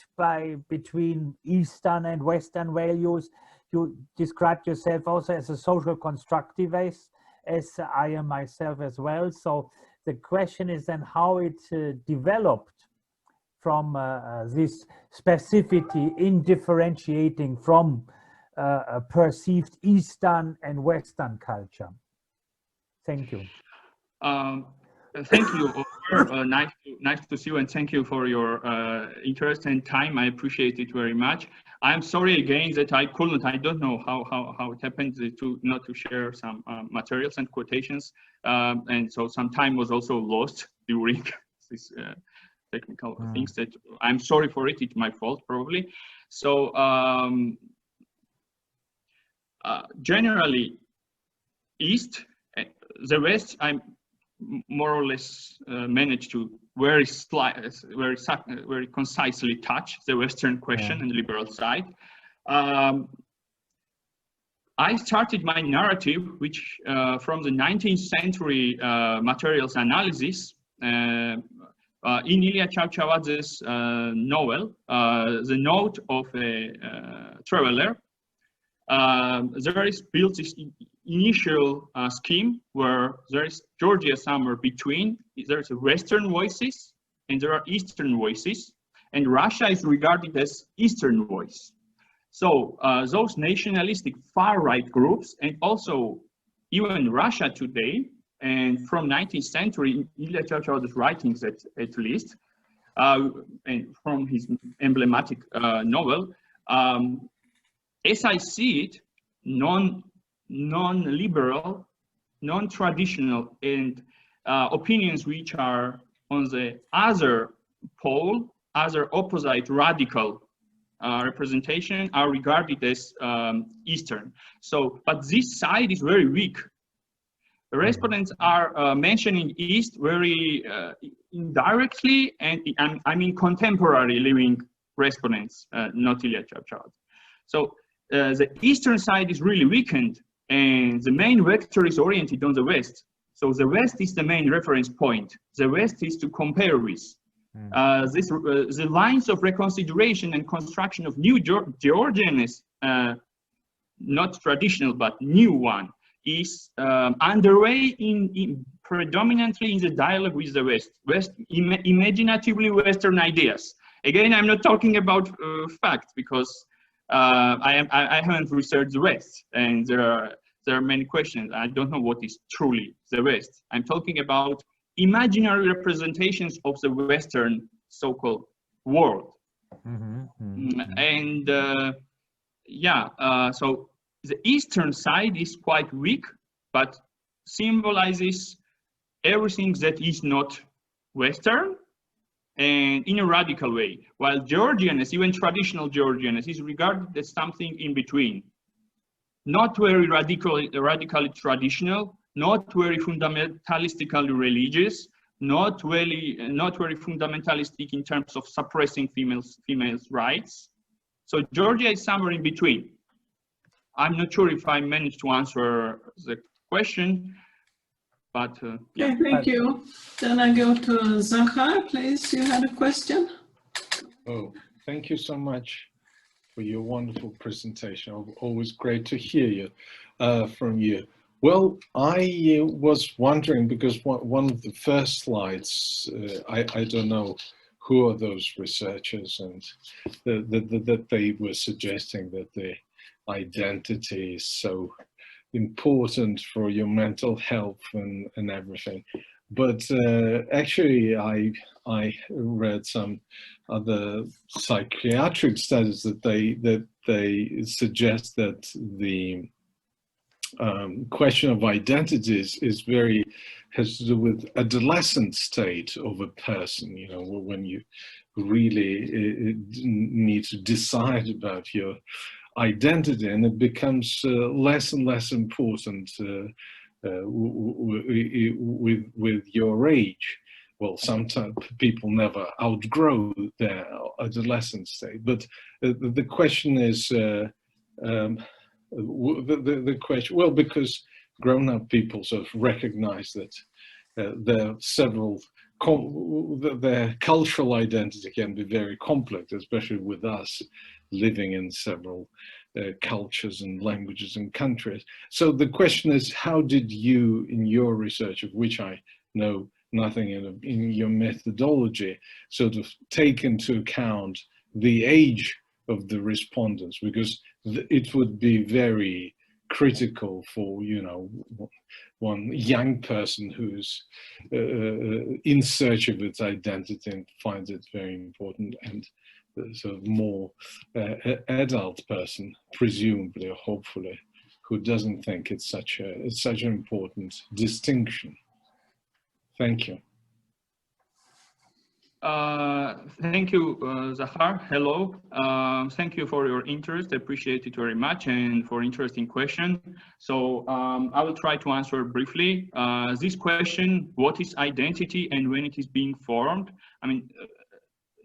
between Eastern and Western values? You described yourself also as a social constructivist, as I am myself as well. So the question is then how it developed from this specificity in differentiating from a perceived Eastern and Western culture. Thank you. Thank you. Nice to see you, and thank you for your interest and time. I appreciate it very much. I'm sorry again that I couldn't. I don't know how it happened not to share some materials and quotations, and so some time was also lost during these technical things. That I'm sorry for it. It's my fault probably. So generally, East, the West. more or less managed to very concisely touch the Western question and liberal side. I started my narrative, which from the 19th century materials analysis in Ilya Chavchavadze's novel, The Note of a Traveler. There is built this initial scheme where there is Georgia somewhere between. There's Western voices and there are Eastern voices, and Russia is regarded as Eastern voice. So those nationalistic far-right groups, and also even Russia today, and from 19th century, Ilya Chavchavadze's writings at least, and from his emblematic novel, as I see it, non-liberal, non-traditional, and opinions which are on the other pole, other opposite radical representation are regarded as Eastern. So, but this side is very weak. The respondents are mentioning East very indirectly, and I mean contemporary living respondents, not Ilya Chavchavadze. So the Eastern side is really weakened, and the main vector is oriented on the West. So the West is the main reference point. The West is to compare with. The lines of reconsideration and construction of new Georgianness, not traditional but new one, is underway predominantly in the dialogue with the West, imaginatively Western ideas. Again, I'm not talking about facts because I haven't researched the West, and there are many questions. I don't know what is truly the West. I'm talking about imaginary representations of the Western so-called world. And so the Eastern side is quite weak, but symbolizes everything that is not Western, and in a radical way, while Georgianness, even traditional Georgianness, is regarded as something in between. Not very radically traditional, not very fundamentalistically religious, not very fundamentalistic in terms of suppressing females' rights. So Georgia is somewhere in between. I'm not sure if I managed to answer the question, but yeah. Okay, thank you. Then I go to Zachar, please. You had a question? Oh, thank you so much for your wonderful presentation. Always great to hear you from you. Well, I was wondering, because one of the first slides, I don't know who are those researchers, and that they were suggesting that the identity is so important for your mental health and everything. But actually, I read some other psychiatric studies that they suggest that the question of identities has to do with adolescent state of a person, you know, when you really need to decide about your identity, and it becomes less and less important with your age. Well, sometimes people never outgrow their adolescent state, but the question is, the question, well, because grown-up people sort of recognize that there are several, their cultural identity can be very complex, especially with us living in several cultures and languages and countries. So the question is, how did you, in your research, of which I know nothing in your methodology, sort of take into account the age of the respondents? Because it would be very critical for, you know, one young person who's in search of its identity and finds it very important, and the sort of more adult person, presumably or hopefully, who doesn't think it's such an important distinction. Thank you. Thank you, Zahar. Hello. Thank you for your interest. I appreciate it very much and for interesting question. So I will try to answer briefly. This question, what is identity and when it is being formed? I mean,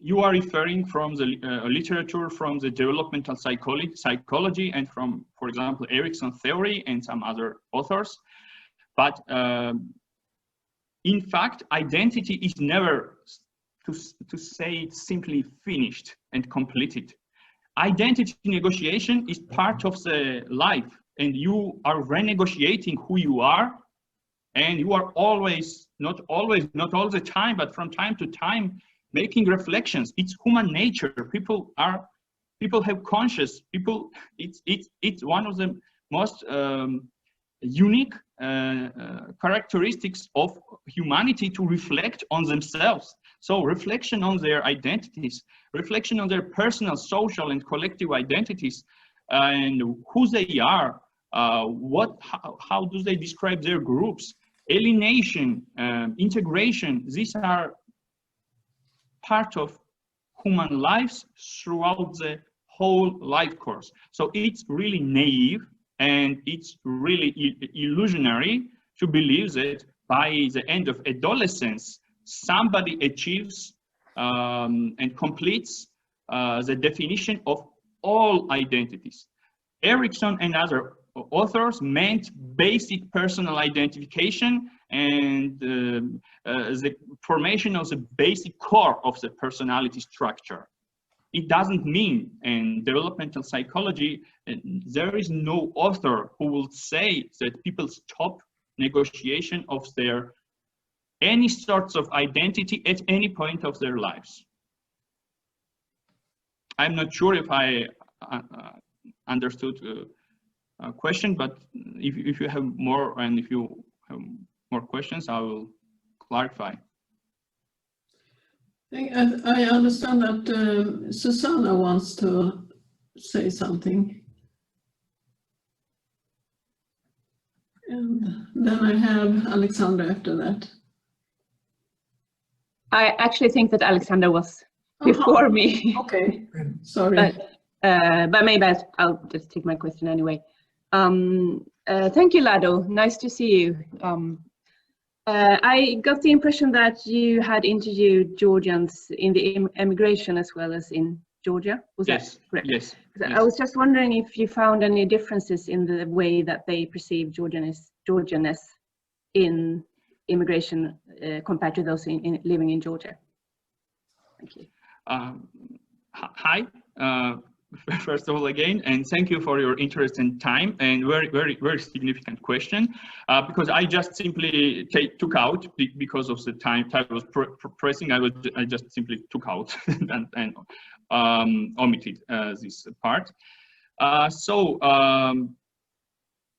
you are referring from the literature from the developmental psychology and from, for example, Erikson theory and some other authors. But in fact, identity is never, to say it simply, finished and completed. Identity negotiation is part of the life, and you are renegotiating who you are, and you are always, not all the time, but from time to time, making reflections. It's human nature. People have conscious. It's one of the most unique characteristics of humanity to reflect on themselves. So reflection on their identities, reflection on their personal, social, and collective identities, and who they are, how do they describe their groups, alienation, integration. These are part of human lives throughout the whole life course. So it's really naive and it's really illusionary to believe that by the end of adolescence, somebody achieves and completes the definition of all identities. Erikson and other authors meant basic personal identification and the formation of the basic core of the personality structure. It doesn't mean, in developmental psychology, there is no author who will say that people stop negotiation of their any sorts of identity at any point of their lives. I'm not sure if I understood a question, but if you have more and if you have more questions, I will clarify. I understand that Susanna wants to say something. And then I have Alexandra after that. I actually think that Alexandra was before me. Okay, sorry. But maybe I'll just take my question anyway. Thank you, Lado. Nice to see you. I got the impression that you had interviewed Georgians in the emigration as well as in Georgia. Was Yes, that correct? yes. I was just wondering if you found any differences in the way that they perceive Georgianness in immigration compared to those living in Georgia. Thank you. Hi. First of all, again, and thank you for your interest and time, and very significant question, because I just simply took out because of the time was pressing. I just simply took out and omitted this part.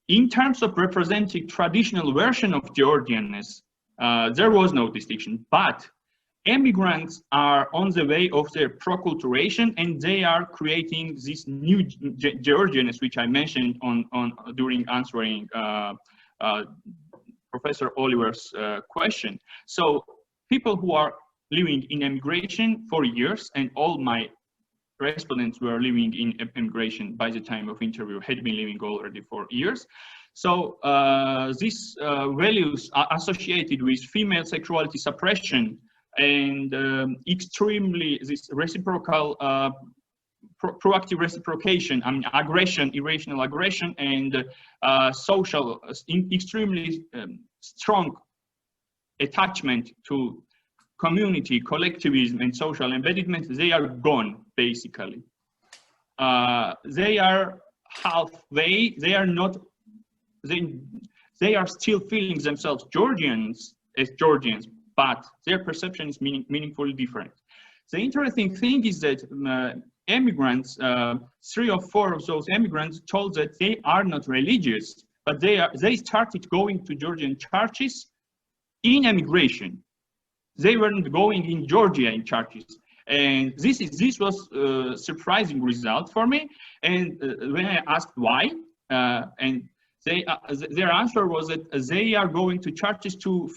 In terms of representing traditional version of Georgianness, there was no distinction, but immigrants are on the way of their proculturation, and they are creating this new Georgianness, which I mentioned during answering Professor Oliver's question. So people who are living in immigration for years, and all my respondents were living in immigration by the time of interview, had been living already for years. So these values are associated with female sexuality suppression and extremely this reciprocal, proactive reciprocation, I mean aggression, irrational aggression, and social, extremely strong attachment to community, collectivism, and social embedment. They are gone, basically. They are halfway, they are not, they are still feeling themselves Georgians as Georgians, but their perception is meaningfully different. The interesting thing is that immigrants, 3 or 4 of those immigrants told that they are not religious, but they started going to Georgian churches in immigration. They weren't going in Georgia in churches. And this was a surprising result for me. And when I asked why, and their answer was that they are going to churches to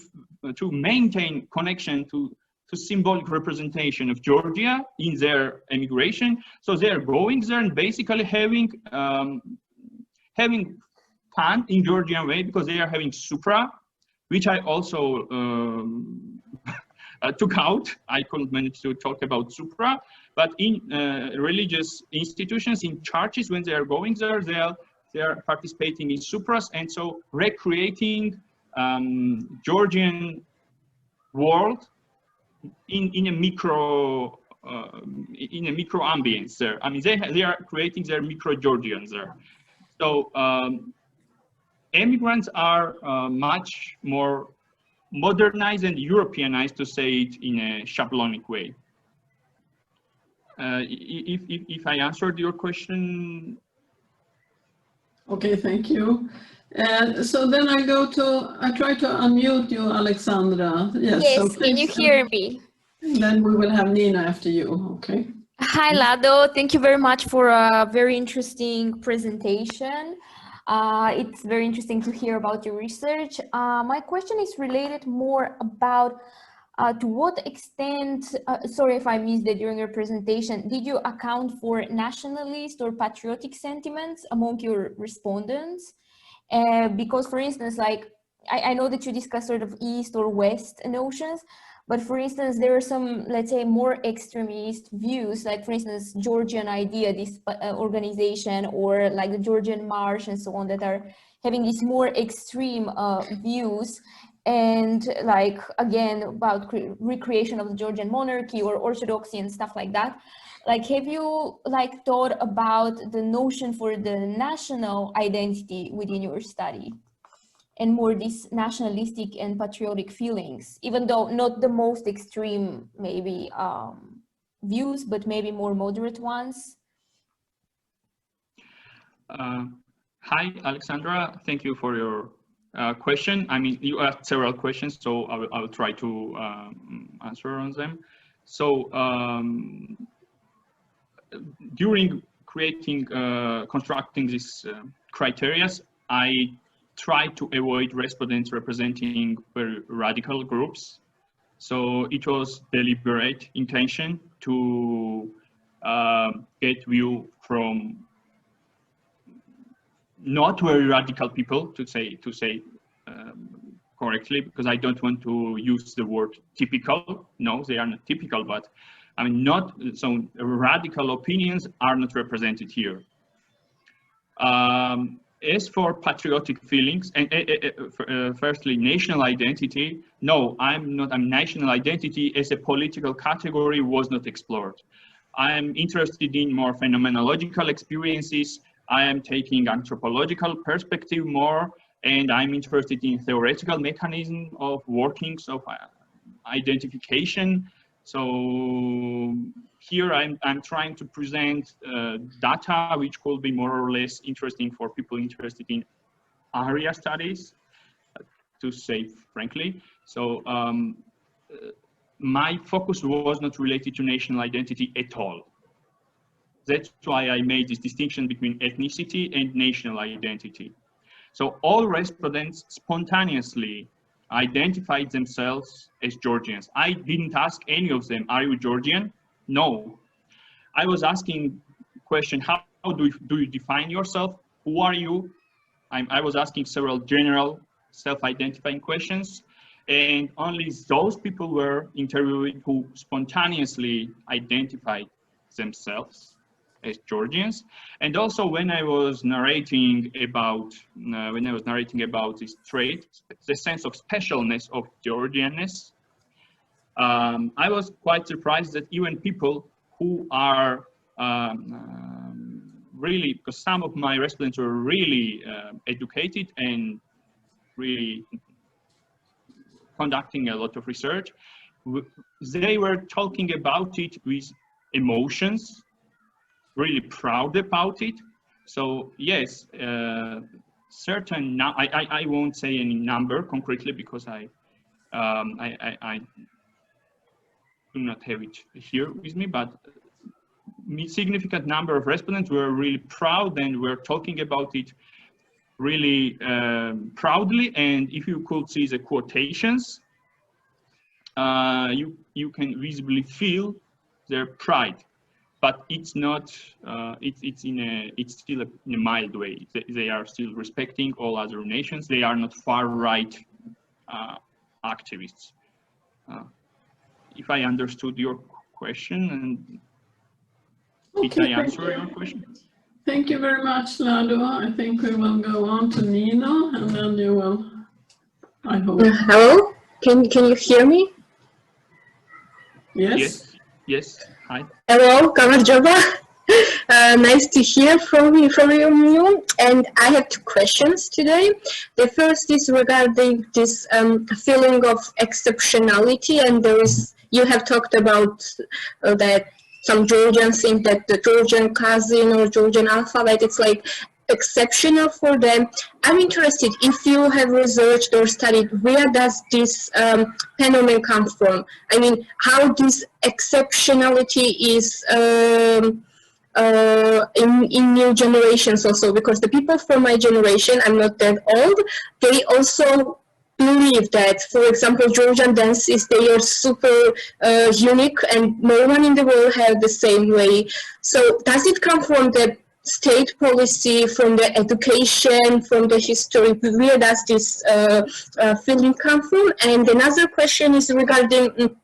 maintain connection to to symbolic representation of Georgia in their emigration. So they are going there and basically having fun in Georgian way, because they are having supra, which I also took out. I couldn't manage to talk about supra, but in religious institutions, in churches, when they are going there, they are participating in supras, and so recreating Georgian world in a micro ambience there. I mean, they are creating their micro Georgians there. So immigrants are much more modernized and Europeanized, to say it in a schablonic way. If I answered your question. Okay, thank you. So then I try to unmute you, Alexandra. Yes, Yes, so can you hear me? Then we will have Nina after you, okay? Hi, Lado. Thank you very much for a very interesting presentation. It's very interesting to hear about your research. My question is related more about to what extent, sorry if I missed it during your presentation, did you account for nationalist or patriotic sentiments among your respondents? Because for instance, like, I know that you discussed sort of East or West notions, but for instance, there are some, let's say, more extremist views, like for instance, Georgian Idea, this organization, or like the Georgian March and so on, that are having these more extreme views. And like, again, about recreation of the Georgian monarchy or orthodoxy and stuff like that. Like, have you like thought about the notion for the national identity within your study? And more these nationalistic and patriotic feelings, even though not the most extreme, maybe, views, but maybe more moderate ones? Hi, Alexandra. Thank you for your question. I mean, you asked several questions, so I will try to answer on them. So during creating, constructing these criteria, I try to avoid respondents representing very radical groups. So it was deliberate intention to get view from not very radical people, to say correctly, because I don't want to use the word typical. No, they are not typical, but I mean, not so radical opinions are not represented here. As for patriotic feelings, and firstly, national identity, no, I'm not. National identity as a political category was not explored. I'm interested in more phenomenological experiences. I am taking anthropological perspective more, and I'm interested in theoretical mechanism of workings of identification. So here I'm trying to present data which could be more or less interesting for people interested in area studies, to say frankly. So my focus was not related to national identity at all. That's why I made this distinction between ethnicity and national identity. So all respondents spontaneously identified themselves as Georgians. I didn't ask any of them, are you Georgian? No. I was asking question, how do you define yourself? Who are you? I was asking several general self-identifying questions, and only those people were interviewed who spontaneously identified themselves as Georgians. And also when I was narrating about this trait, the sense of specialness of Georgianness, I was quite surprised that even people who are really, because some of my respondents were really educated and really conducting a lot of research, they were talking about it with emotions, really proud about it. So yes, certain, I won't say any number concretely because I do not have it here with me, but a significant number of respondents were really proud and were talking about it really proudly. And if you could see the quotations, you can visibly feel their pride, but it's not. It's still in a mild way. They are still respecting all other nations. They are not far right activists. If I understood your question, and did I answer your question? Thank you very much, Lado. I think we will go on to Nina, and then you will, I hope. Hello, can you hear me? Yes? Yes. Hi. Hello, Kamarjova. Nice to hear from you. And I have two questions today. The first is regarding this feeling of exceptionality, and you have talked about that some Georgians think that the Georgian cousin or Georgian alphabet, it's like exceptional for them. I'm interested if you have researched or studied where does this phenomenon come from? I mean, how this exceptionality is in new generations also, because the people from my generation, I'm not that old, they also believe that, for example, Georgian dances, they are super unique and no one in the world have the same way. So does it come from the state policy, from the education, from the history? Where does this feeling come from? And another question is regarding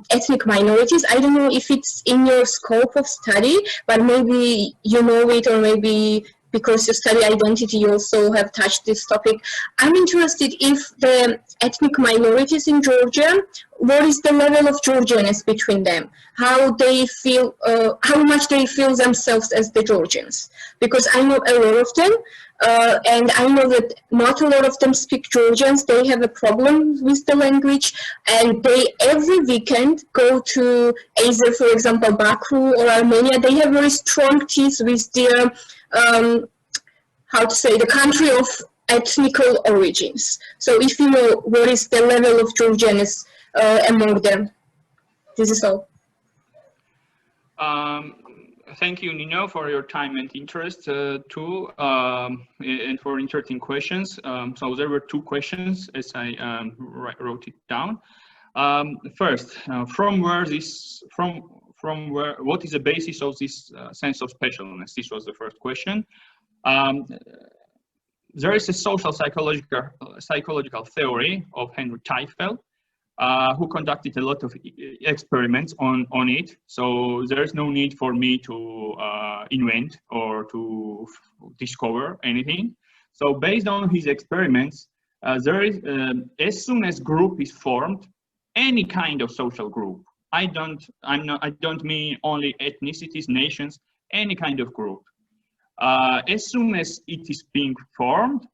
ethnic minorities. I don't know if it's in your scope of study, but maybe you know it, or maybe because you study identity, you also have touched this topic. I'm interested if the ethnic minorities in Georgia, what is the level of Georgianness between them? How they feel, how much they feel themselves as the Georgians? Because I know a lot of them, and I know that not a lot of them speak Georgians. They have a problem with the language, and they every weekend go to either, for example, Baku or Armenia. They have very strong ties with their how to say, the country of ethnical origins. So if you know what is the level of Georgianness among them. This is all. Thank you, Nino, for your time and interest too, and for interesting questions. So there were two questions as I wrote it down. First, what is the basis of this sense of specialness? This was the first question. There is a social psychological theory of Henry Teifel, who conducted a lot of experiments on it. So there is no need for me to invent or to discover anything. So based on his experiments, there is as soon as group is formed, any kind of social group. I don't mean only ethnicities, nations, any kind of group. As soon as it is being formed,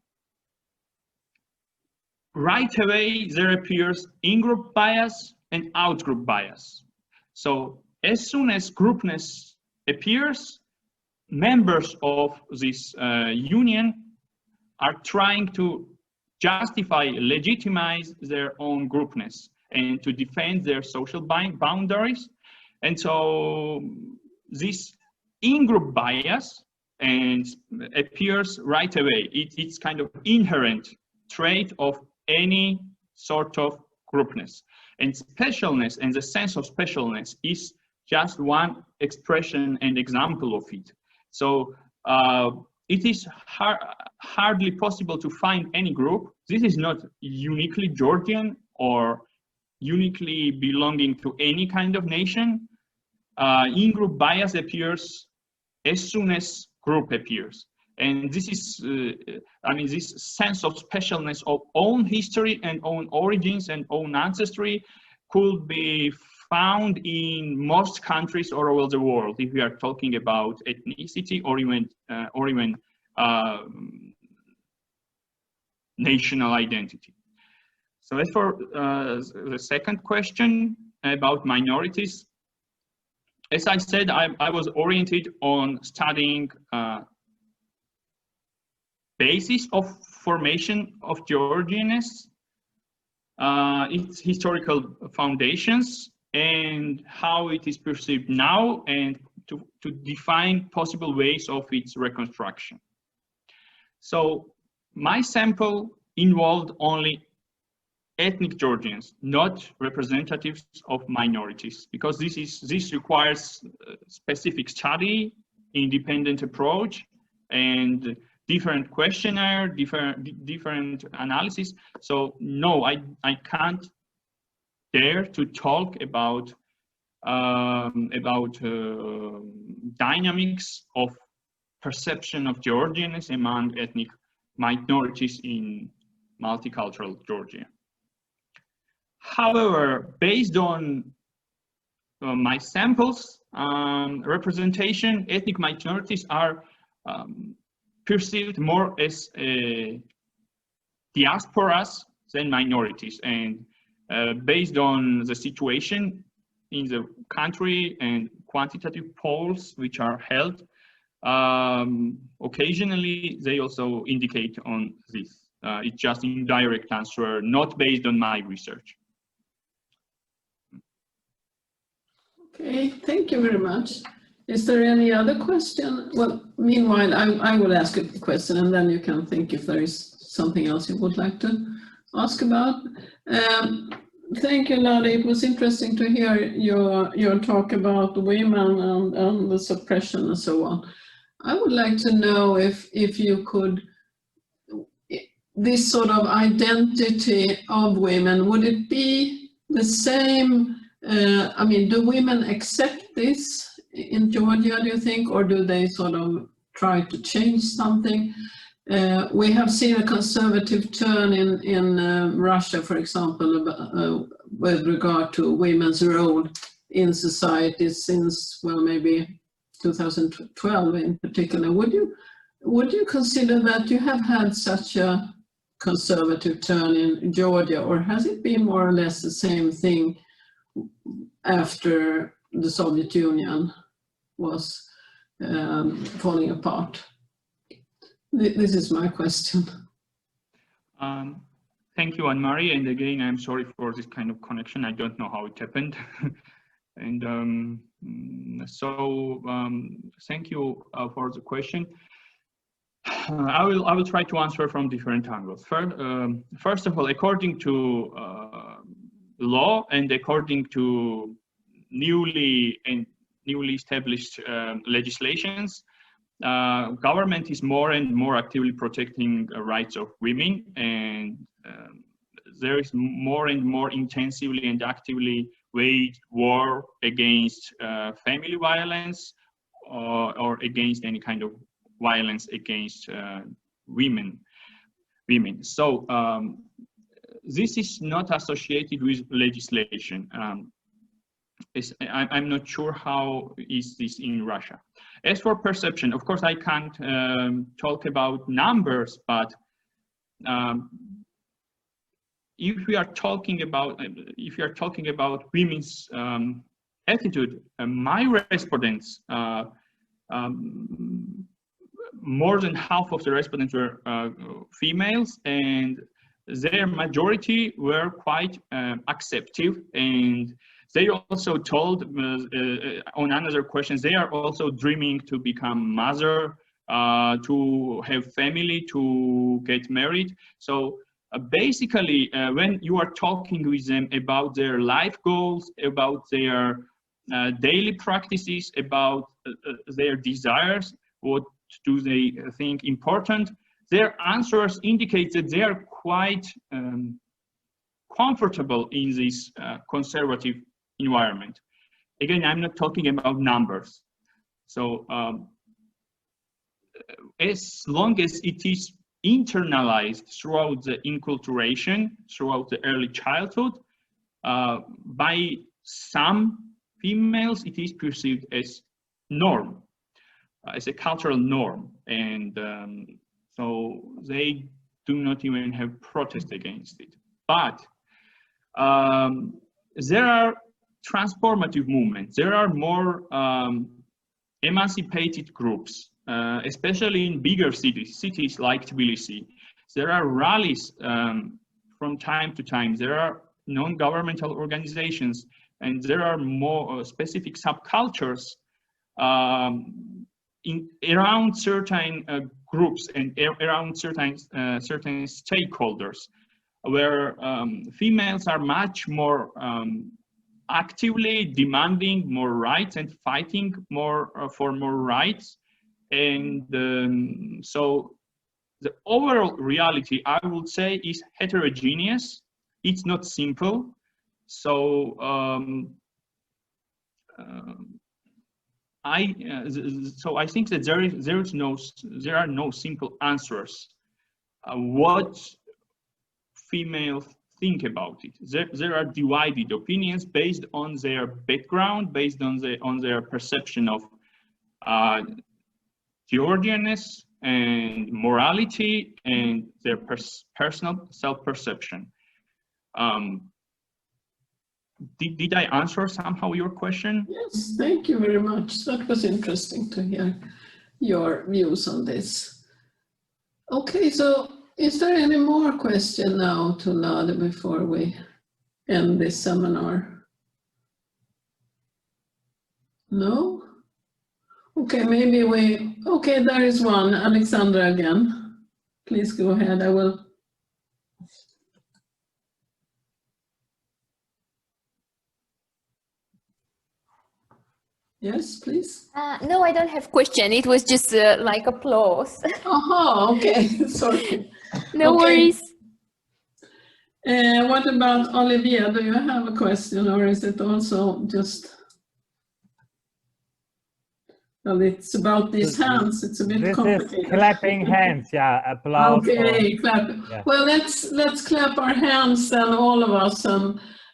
right away there appears in-group bias and out-group bias. So as soon as groupness appears, members of this union are trying to justify, legitimize their own groupness and to defend their social boundaries. And so this in-group bias appears right away. It's kind of inherent trait of any sort of groupness. And specialness and the sense of specialness is just one expression and example of it. So it is hardly possible to find any group. This is not uniquely Georgian or uniquely belonging to any kind of nation. In-group bias appears as soon as group appears. And this is, this sense of specialness of own history and own origins and own ancestry could be found in most countries all over the world if we are talking about ethnicity or even national identity. So as for the second question about minorities, as I said, I was oriented on studying basis of formation of Georgianness, its historical foundations, and how it is perceived now, and to define possible ways of its reconstruction. So my sample involved only ethnic Georgians, not representatives of minorities, because this requires specific study, independent approach, and different questionnaire, different analysis. So no, I can't dare to talk about dynamics of perception of Georgianness among ethnic minorities in multicultural Georgia. However, based on my samples representation, ethnic minorities are perceived more as diasporas than minorities, and based on the situation in the country and quantitative polls which are held, occasionally they also indicate on this. It's just indirect answer, not based on my research. Okay, thank you very much. Is there any other question? Well, meanwhile, I will ask a question and then you can think if there is something else you would like to ask about. Thank you, Ladi. It was interesting to hear your talk about women and the suppression and so on. I would like to know if you could, this sort of identity of women, would it be the same? I mean, do women accept this in Georgia, do you think, or do they sort of try to change something? We have seen a conservative turn in Russia, for example, with regard to women's role in society since, well, maybe 2012 in particular. Would you consider that you have had such a conservative turn in Georgia, or has it been more or less the same thing after the Soviet Union was falling apart? This is my question. Thank you, Anne-Marie. And again, I'm sorry for this kind of connection. I don't know how it happened. And thank you for the question. I will try to answer from different angles. First of all, according to law and according to newly established legislations, government is more and more actively protecting the rights of women, and there is more and more intensively and actively waged war against family violence or against any kind of violence against women. So this is not associated with legislation. I'm not sure how is this in Russia. As for perception, of course, I can't talk about numbers, but if we are talking about women's attitude, my respondents, more than half of the respondents were females, and their majority were quite acceptive, and they also told on another question, they are also dreaming to become mother, to have family, to get married. So basically, when you are talking with them about their life goals, about their daily practices, about their desires, what do they think important, their answers indicate that they are quite comfortable in this conservative environment. Again, I'm not talking about numbers. So as long as it is internalized throughout the inculturation, throughout the early childhood, by some females, it is perceived as norm, as a cultural norm, and so they do not even have protest against it. But there are transformative movements. There are more emancipated groups, especially in bigger cities like Tbilisi. There are rallies from time to time. There are non-governmental organizations, and there are more specific subcultures around certain groups and around certain stakeholders. where females are much more actively demanding more rights and fighting more for more rights. And so the overall reality, I would say, is heterogeneous. It's not simple. So I think that there are no simple answers. What females think about it? There are divided opinions based on their background, based on their perception of Georgianness and morality and their personal self-perception. Did I answer somehow your question? Yes, thank you very much. That was interesting to hear your views on this. Okay, so is there any more question now to Lado before we end this seminar? No? Okay, maybe okay, there is one. Alexandra again. Please go ahead. I will. Yes, please. No, I don't have question. It was just like applause. Oh, okay. Sorry. No Okay. worries. What about Olivia? Do you have a question, or is it also just? Well, it's about these hands. It's a bit This complicated. is clapping hands, yeah, applause. Okay, clap. Yeah. Well, let's clap our hands then, all of us,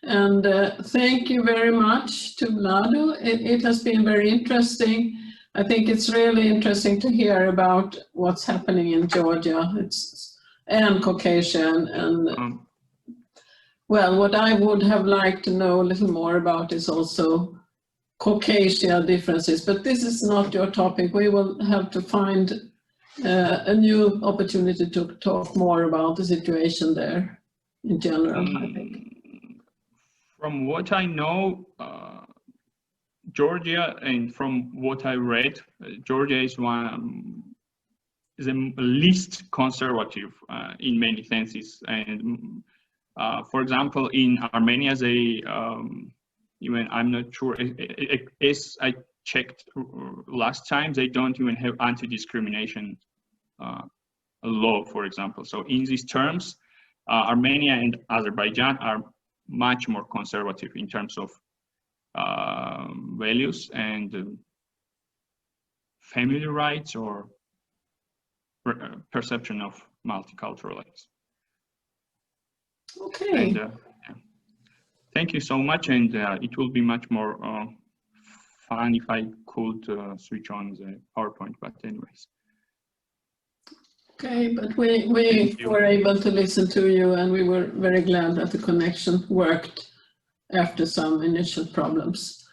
and thank you very much to Lado. It has been very interesting. I think it's really interesting to hear about what's happening in Georgia. And Caucasian, and well, what I would have liked to know a little more about is also Caucasian differences, but this is not your topic. We will have to find a new opportunity to talk more about the situation there in general, I think. From what I know, Georgia, and from what I read, Georgia is the least conservative in many senses. And for example, in Armenia, they even, I'm not sure, as I checked last time, they don't even have anti-discrimination law, for example. So in these terms, Armenia and Azerbaijan are much more conservative in terms of values and family rights or perception of multiculturalism. Okay. And, yeah. Thank you so much, and it will be much more fun if I could switch on the PowerPoint, but anyways. Okay, but we were able to listen to you, and we were very glad that the connection worked after some initial problems.